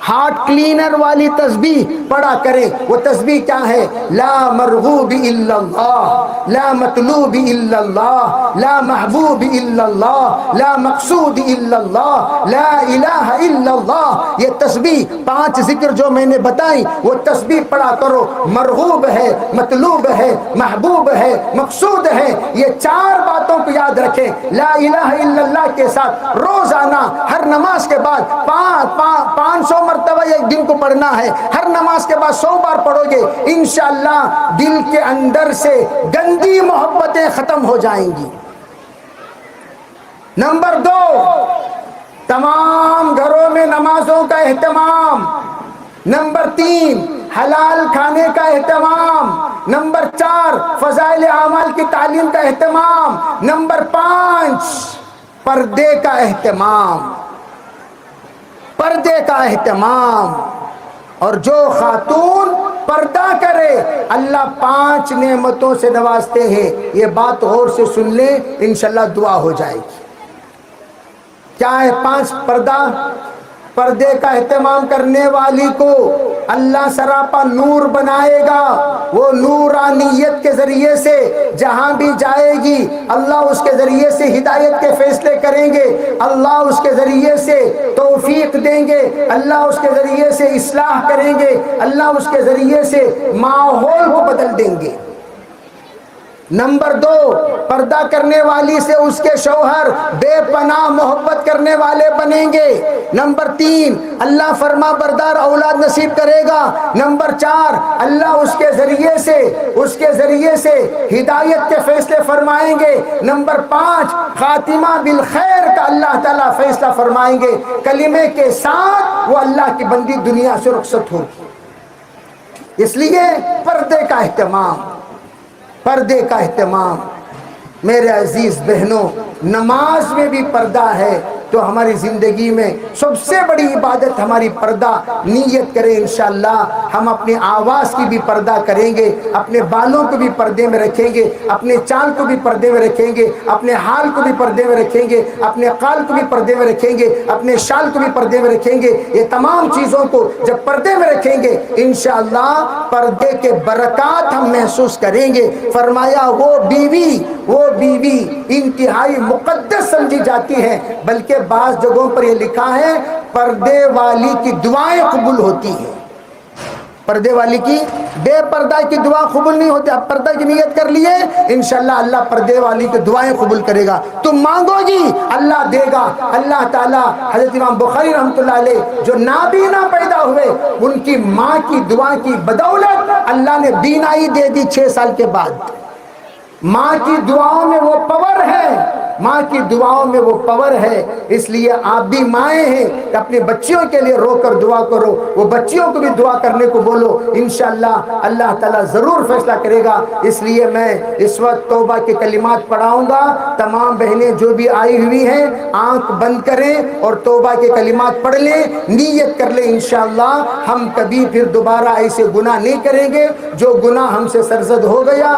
ہارٹ کلینر والی تسبیح پڑھا کریں. وہ تسبیح کیا ہے؟ لا مرغوب الا اللہ، لا مطلوب الا اللہ، لا محبوب الا اللہ، لا مقصود الا اللہ، لا الہ الا اللہ. یہ تسبیح 5 ذکر جو میں نے بتائی وہ تسبیح پڑھا کرو. مرغوب ہے، مطلوب ہے، محبوب ہے، مقصود ہے، یہ 4 باتوں کو یاد رکھیں. لا الہ الا اللہ کے ساتھ روزانہ ہر نماز کے بعد 500 مرتبہ ایک دن کو پڑھنا ہے. ہر نماز کے بعد 100 بار پڑھو گے انشاءاللہ دل کے اندر سے گندی محبتیں ختم ہو جائیں گی. نمبر 2، تمام گھروں میں نمازوں کا اہتمام. نمبر 3، حلال کھانے کا اہتمام. نمبر 4، فضائل اعمال کی تعلیم کا اہتمام. نمبر 5، پردے کا اہتمام، پردے کا اہتمام. اور جو خاتون پردہ کرے اللہ 5 نعمتوں سے نوازتے ہیں. یہ بات غور سے سن لیں، انشاءاللہ دعا ہو جائے گی. کیا ہے 5 پردہ؟ پردے کا اہتمام کرنے والی کو اللہ سراپا نور بنائے گا. وہ نورانیت کے ذریعے سے جہاں بھی جائے گی اللہ اس کے ذریعے سے ہدایت کے فیصلے کریں گے، اللہ اس کے ذریعے سے توفیق دیں گے، اللہ اس کے ذریعے سے اصلاح کریں گے، اللہ اس کے ذریعے سے ماحول کو بدل دیں گے. نمبر 2، پردہ کرنے والی سے اس کے شوہر بے پناہ محبت کرنے والے بنیں گے. نمبر 3، اللہ فرما بردار اولاد نصیب کرے گا. نمبر 4، اللہ اس کے ذریعے سے ہدایت کے فیصلے فرمائیں گے. نمبر 5، خاتمہ بالخیر کا اللہ تعالیٰ فیصلہ فرمائیں گے. کلمے کے ساتھ وہ اللہ کی بندی دنیا سے رخصت ہوگی. اس لیے پردے کا اہتمام، پردے کا اہتمام. میرے عزیز بہنوں، نماز میں بھی پردہ ہے تو ہماری زندگی میں سب سے بڑی عبادت ہماری پردہ نیت کریں انشاءاللہ. ہم اپنی آواز کی بھی پردہ کریں گے, اپنے بالوں کو بھی پردے میں رکھیں گے, اپنے چال کو بھی پردے میں رکھیں گے, اپنے حال کو بھی پردے میں رکھیں گے, اپنے قال کو بھی پردے میں رکھیں گے, اپنے شال کو بھی پردے میں رکھیں گے. یہ تمام چیزوں کو جب پردے میں رکھیں گے انشاءاللہ پردے کے برکات ہم محسوس کریں گے. فرمایا وہ بیوی انتہائی مقدس سمجھی جاتی ہے, بلکہ بعض جگہوں پر یہ لکھا ہے پردے والی کی دعائیں قبول ہوتی ہیں. پردے والی کی, بے پردہ کی دعا قبول نہیں ہوتی. اب پردہ کی نیت کر لیے انشاءاللہ اللہ پردے والی کی دعائیں قبول کرے گا. تم مانگو گی اللہ دے گا. اللہ تعالیٰ حضرت امام بخاری رحمۃ اللہ علیہ جو نابینا پیدا ہوئے ان کی ماں کی دعا کی بدولت اللہ نے بینائی دے دی 6 سال کے بعد. ماں کی دعاؤں میں وہ پاور ہے, ماں کی دعاؤں میں وہ پاور ہے. اس لیے آپ بھی مائیں ہیں کہ اپنے بچیوں کے لیے رو کر دعا کرو, وہ بچیوں کو بھی دعا کرنے کو بولو. انشاءاللہ اللہ تعالیٰ ضرور فیصلہ کرے گا. اس لیے میں اس وقت توبہ کے کلمات پڑھاؤں گا. تمام بہنیں جو بھی آئی ہوئی ہیں آنکھ بند کریں اور توبہ کے کلمات پڑھ لیں, نیت کر لیں انشاءاللہ ہم کبھی پھر دوبارہ ایسے گناہ نہیں کریں گے. جو گناہ ہم سے سرزد ہو گیا,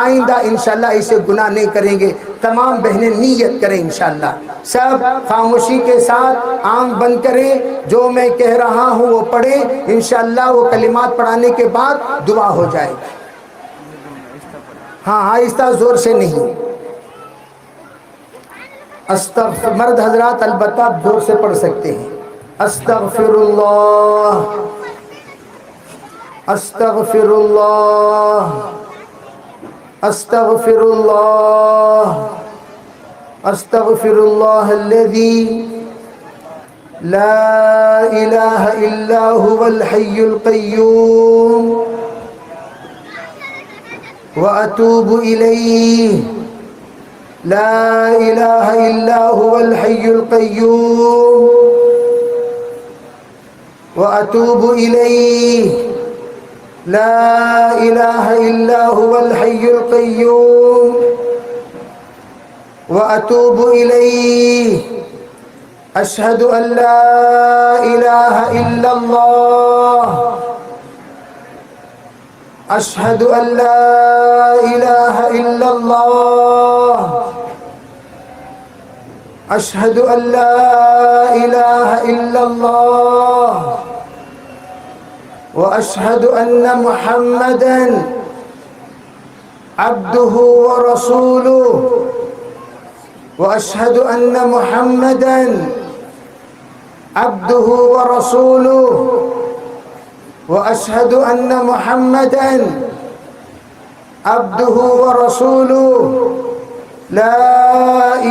آئندہ انشاءاللہ ایسے گناہ نہیں کریں گے. تمام بہنیں نیت کریں انشاءاللہ. سب خاموشی کے ساتھ آنکھ بند کریں, جو میں کہہ رہا ہوں وہ پڑھیں. انشاءاللہ وہ کلمات پڑھانے کے بعد دعا ہو جائے گی. ہاں آہستہ زور سے نہیں. استغفر, مرد حضرات البتہ زور سے پڑھ سکتے ہیں. استغفر اللہ, استغفر اللہ, استغفر اللہ, استغفر اللہ الذی لا الہ الا هو الحی القیوم واتوب الیہ. لا الہ الا هو الحی القیوم واتوب الیہ. لا الہ الا هو الحی القیوم واتوب الیہ. اشہد ان لا الہ الا اللہ, اشہد ان لا الہ الا اللہ, اشہد ان لا الہ الا اللہ واشہد ان محمدا عبدہ ورسولہ, واشہد ان محمدا عبدہ ورسولہ, واشہد ان محمدا عبدہ ورسولہ. لا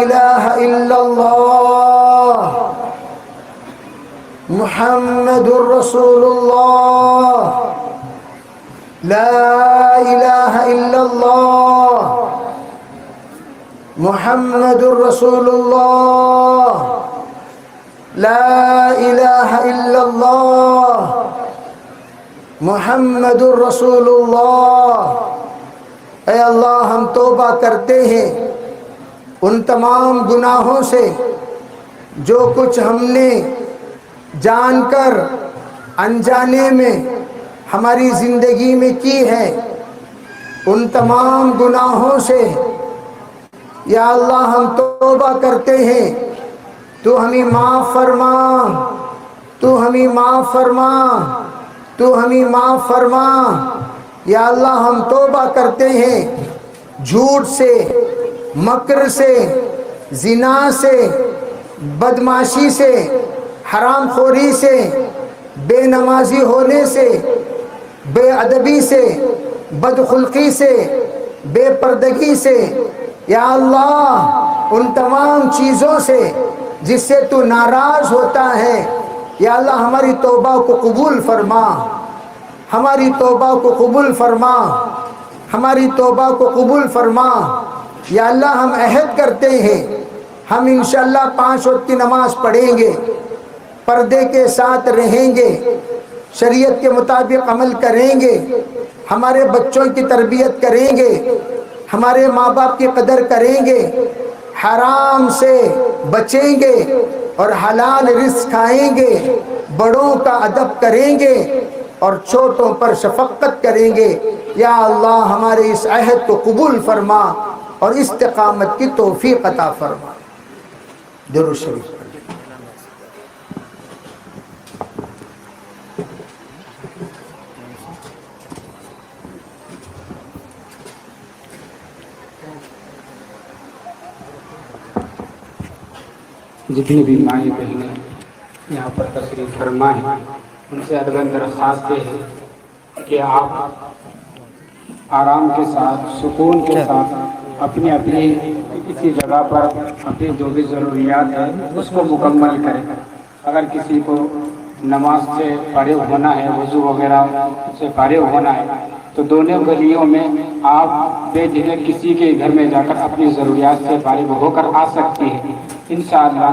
الہ الا اللہ محمد رسول اللہ. لا الہ الا اللہ محمد رسول اللہ. لا الہ الا اللہ محمد رسول اللہ. اے اللہ ہم توبہ کرتے ہیں ان تمام گناہوں سے جو کچھ ہم نے جان کر انجانے میں ہماری زندگی میں کی ہے. ان تمام گناہوں سے یا اللہ ہم توبہ کرتے ہیں, تو ہمیں معاف فرما, تو ہمیں معاف فرما, تو ہمیں معاف فرما. یا اللہ ہم توبہ کرتے ہیں جھوٹ سے, مکر سے, زنا سے, بدمعاشی سے, حرام خوری سے, بے نمازی ہونے سے, بے ادبی سے, بدخلقی سے, بے پردگی سے. یا اللہ ان تمام چیزوں سے جس سے تو ناراض ہوتا ہے, یا اللہ ہماری توبہ کو قبول فرما, ہماری توبہ کو قبول فرما, ہماری توبہ کو قبول فرما. یا اللہ ہم عہد کرتے ہیں ہم انشاءاللہ 5 وقت کی نماز پڑھیں گے, پردے کے ساتھ رہیں گے, شریعت کے مطابق عمل کریں گے, ہمارے بچوں کی تربیت کریں گے, ہمارے ماں باپ کی قدر کریں گے, حرام سے بچیں گے اور حلال رزق کھائیں گے، بڑوں کا ادب کریں گے اور چھوٹوں پر شفقت کریں گے۔ یا اللہ ہمارے اس عہد کو قبول فرما اور استقامت کی توفیق عطا فرما۔ درود شریف پڑھیں۔ جتنی بھی مائیں بہنیں یہاں پر تشریف فرما ہیں، ان سے ادب درخواست یہ ہے کہ آپ آرام کے ساتھ، سکون کے ساتھ اپنی کسی جگہ پر اپنی جو بھی ضروریات ہیں اس کو مکمل کریں۔ اگر کسی کو نماز سے فارغ ہونا ہے، وضو وغیرہ سے فارغ ہونا ہے، تو دونوں گلیوں میں آپ بے جھجک کسی کے گھر میں جا کر اپنی ضروریات سے فارغ ہو کر آ سکتی ہیں۔ انشاءاللہ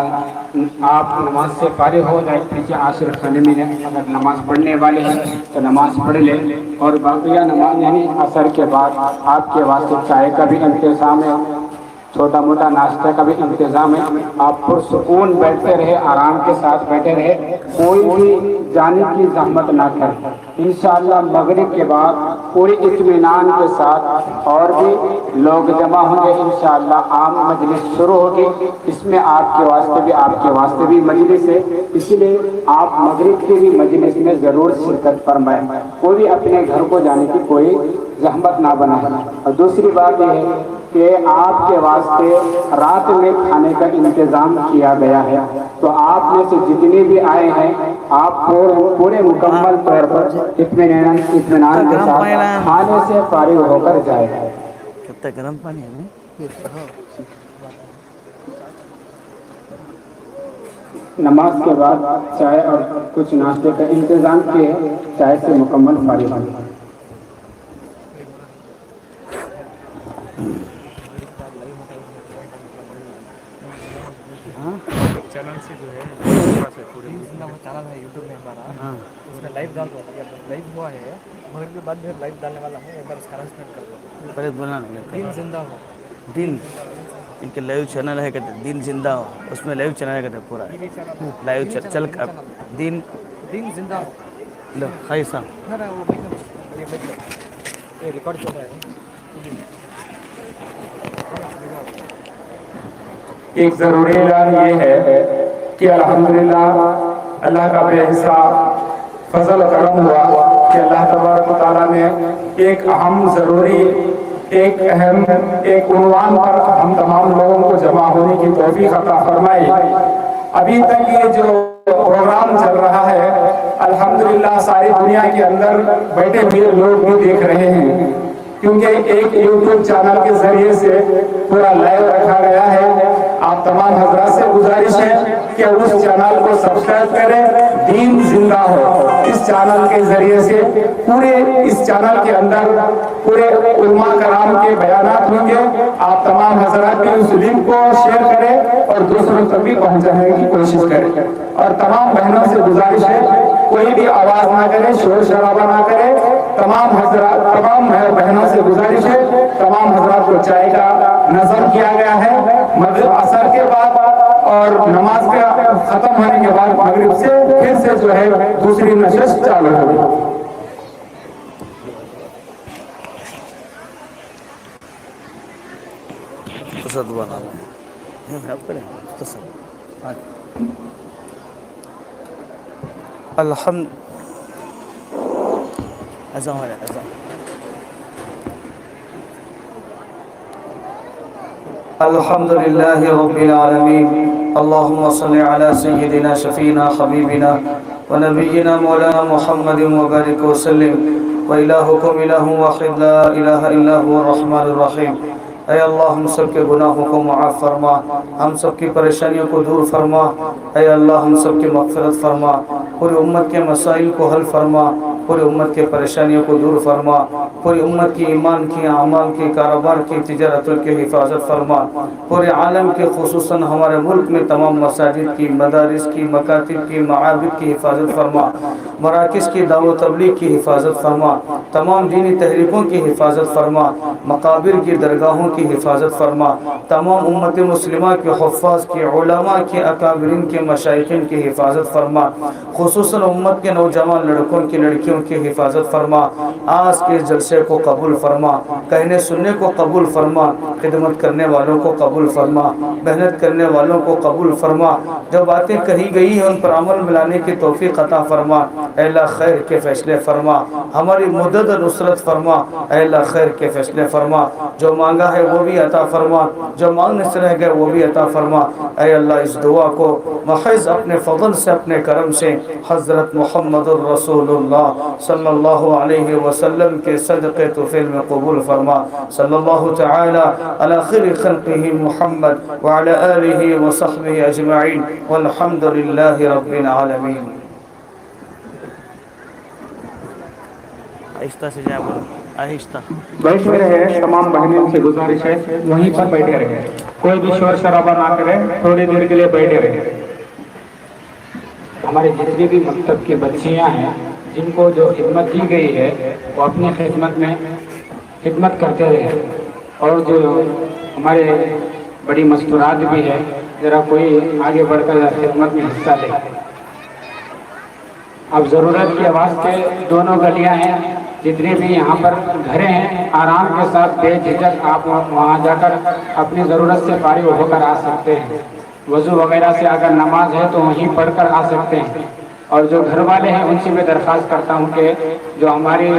آپ نماز سے فارغ ہو جائے، پیچھے عصر خانے میں اگر نماز پڑھنے والے ہیں تو نماز پڑھ لیں، اور باقیہ نماز یعنی عصر کے بعد آپ کے واسطے چائے کا بھی انتظام ہے، چھوٹا موٹا ناشتہ کا بھی انتظام ہے۔ آپ پرسکون بیٹھتے رہے، آرام کے ساتھ بیٹھے رہے، کوئی بھی جانے کی زحمت نہ کریں۔ انشاءاللہ مغرب کے بعد پورے اطمینان کے ساتھ اور بھی لوگ جمع ہوں گے، انشاءاللہ عام مجلس شروع ہوگی۔ اس میں آپ کے واسطے بھی مجلس ہے، اس لیے آپ مغرب کی بھی مجلس میں ضرور شرکت فرمائیں، کوئی بھی اپنے گھر کو جانے کی کوئی زحمت نہ بنائیں۔ اور دوسری بات یہ ہے کہ آپ کے واسطے رات میں کھانے کا انتظام کیا گیا ہے، تو آپ میں سے جتنے بھی آئے ہیں آپ پورے مکمل طور پر اطمینان کے ساتھ کھانے سے فارغ ہو کر جائیں۔ کتنا گرم پانی ہے؟ نماز کے بعد چائے اور کچھ ناشتے کا انتظام کیے، چائے سے مکمل فارغ ہوں۔ چینل سے جو ہے چینل ہے یوٹیوب میں ہمارا، اس میں لائیو ڈال دو، لائیو ہوا ہے مغرب کے بعد بھی لائیو ڈالنے والا ہوں، ایک بار اس کا اناؤنسمنٹ کر دو۔ پہلے بولنا نہیں، دین زندہ ہو، دین ان کے لائیو چینل ہے کہتے دین زندہ ہو، اس میں لائیو چینل ہے کہتے پورا لائیو چل کر دین زندہ ہو۔ لو خائی صاحب نہ وہ یہ ریکارڈ چل رہا ہے۔ ایک ضروری اعلان یہ ہے کہ الحمدللہ اللہ کا بے حساب فضل کرم ہوا کہ اللہ تبارک و تعالیٰ نے ایک اہم ضروری ایک عنوان پر ہم تمام لوگوں کو جمع ہونے کی توفیق عطا فرمائی۔ ابھی تک یہ جو پروگرام چل رہا ہے الحمدللہ ساری دنیا کے اندر بیٹھے ہوئے لوگ بھی دیکھ رہے ہیں، کیونکہ ایک یوٹیوب چینل کے ذریعے سے پورا لائیو رکھا گیا ہے۔ آپ تمام حضرات سے گزارش ہے کہ اس چینل کو سبسکرائب کریں، دین زندہ ہو۔ اس چینل کے ذریعے سے اس چینل کے اندر پورے علماء کرام کے بیانات ہوں گے۔ آپ تمام حضرات بھی اس لنک کو شیئر کریں اور دوسروں تک بھی پہنچانے کی کوشش کریں، اور تمام بہنوں سے گزارش ہے کوئی بھی آواز نہ کرے، شور شرابہ نہ کرے۔ تمام بہنوں سے گزارش ہے، تمام حضرات کو چائے کا نظر کیا گیا ہے۔ مغرب عصر کے بعد اور نماز کا ختم ہونے کے بعد مغرب سے پھر سے جو ہے دوسری نشست چالو ہوگی۔ الحمد اذان ہو رہا ہے، الحمد لله رب العالمين، اللهم صل على سيدنا شفينا حبيبنا ونبينا مولانا محمد وبارك وسلم، وإلهكم إله واحد لا إله إلا هو الرحمن الرحيم۔ اے اللہ ہم سب کے گناہوں کو معاف فرما، ہم سب کی پریشانیوں کو دور فرما، اے اللہ ہم سب کی مغفرت فرما، پوری امت کے مسائل کو حل فرما، پوری امت کے پریشانیوں کو دور فرما، پوری امت کی ایمان کی، اعمال کی، کاروبار کی، تجارت کی حفاظت فرما، پورے عالم کے خصوصاً ہمارے ملک میں تمام مساجد کی، مدارس کی، مکاتب کی، معابد کی حفاظت فرما، مراکز کی دعوت تبلیغ کی حفاظت فرما، تمام دینی تحریکوں کی حفاظت فرما، مقابر کی درگاہوں کی حفاظت فرما، تمام امت مسلمہ کے حفاظ کی، علماء کے، اکابرین کے، مشائخین کی حفاظت فرما، خصوصاً امت کے نوجوان لڑکوں کی، لڑکیوں کی حفاظت فرما۔ آج کے جلسے کو قبول فرما، کہنے سننے کو قبول فرما، خدمت کرنے والوں کو قبول فرما، محنت کرنے والوں کو قبول فرما، جو باتیں کہی گئی ہیں ان پر عمل ملانے کی توفیق عطا فرما۔ اے اللہ خیر کے فیصلے فرما، ہماری مدد و نصرت فرما۔ اے اللہ خیر کے فیصلے فرما، جو مانگا ہے وہ بھی عطا فرما، جو مانگنے سے رہ گئے وہ بھی عطا فرما۔ اے اللہ اس دعا کو محض اپنے فضل سے، اپنے کرم سے حضرت محمد الرسول اللہ صلی اللہ علیہ وسلم کے صدقے طفیل میں قبول فرما۔ صلی اللہ تعالی علی خیر خلقہ محمد وعلی آلہ وصحبہ اجمعین والحمد للہ رب العالمین۔ آہستہ سے جائے بولو، آہستہ۔ بیٹھے رہے، تمام بہنوں سے گزارش ہے وہیں پر بیٹھے رہے، کوئی بھی شور شرابہ نہ کرے، تھوڑی دیر کے لیے بیٹھے رہے۔ ہمارے جتنی بھی مکتب کی بچیاں ہیں جن کو جو خدمت دی گئی ہے وہ اپنی خدمت میں خدمت کرتے رہے، اور جو ہمارے بڑی مستورات بھی ہے ذرا کوئی آگے بڑھ کر خدمت میں حصہ لے۔ اب ضرورت کے واسطے دونوں گلیاں ہیں، جتنے بھی یہاں پر گھریں ہیں، آرام کے ساتھ بے جھجک آپ وہاں جا کر اپنی ضرورت سے فارغ ہو کر آ سکتے ہیں۔ وضو وغیرہ سے اگر نماز ہے تو وہیں پڑھ کر آ سکتے ہیں۔ اور جو گھر والے ہیں ان سے میں درخواست کرتا ہوں کہ جو ہماری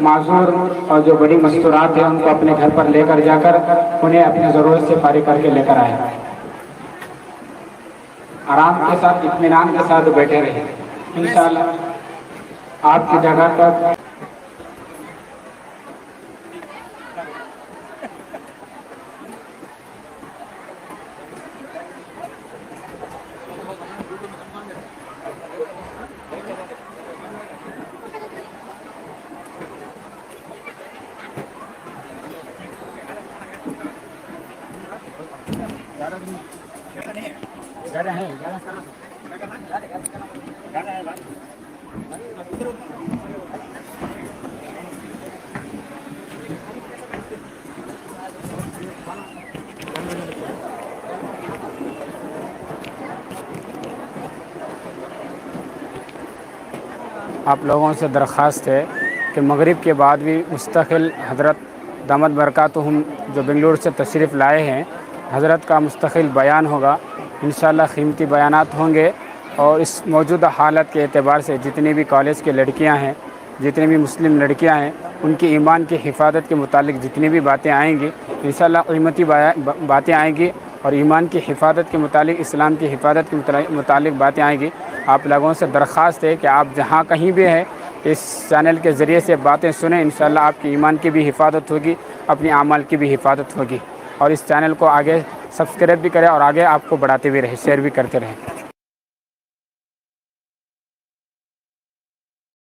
معذور اور جو بڑی مستورات ہیں ان کو اپنے گھر پر لے کر جا کر انہیں اپنی ضرورت سے فارغ کر کے لے کر آئے، آرام کے ساتھ اطمینان کے ساتھ بیٹھے رہے۔ انشاءاللہ آپ کی جگہ پر آپ لوگوں سے درخواست ہے کہ مغرب کے بعد بھی مستقل حضرت دامت برکاتہم جو بنگلور سے تشریف لائے ہیں، حضرت کا مستقل بیان ہوگا، انشاءاللہ قیمتی بیانات ہوں گے، اور اس موجودہ حالت کے اعتبار سے جتنی بھی کالج کی لڑکیاں ہیں، جتنی بھی مسلم لڑکیاں ہیں، ان کی ایمان کی حفاظت کے متعلق جتنی بھی باتیں آئیں گی انشاءاللہ قیمتی باتیں آئیں گی، اور ایمان کی حفاظت کے متعلق، اسلام کی حفاظت کے متعلق باتیں آئیں گی۔ آپ لوگوں سے درخواست ہے کہ آپ جہاں کہیں بھی ہیں اس چینل کے ذریعے سے باتیں سنیں، انشاءاللہ آپ کی ایمان کی بھی حفاظت ہوگی، اپنی اعمال کی بھی حفاظت ہوگی، اور اس چینل کو آگے سبسکرائب بھی کریں اور آگے آپ کو بڑھاتے بھی رہیں، شیئر بھی کرتے رہیں۔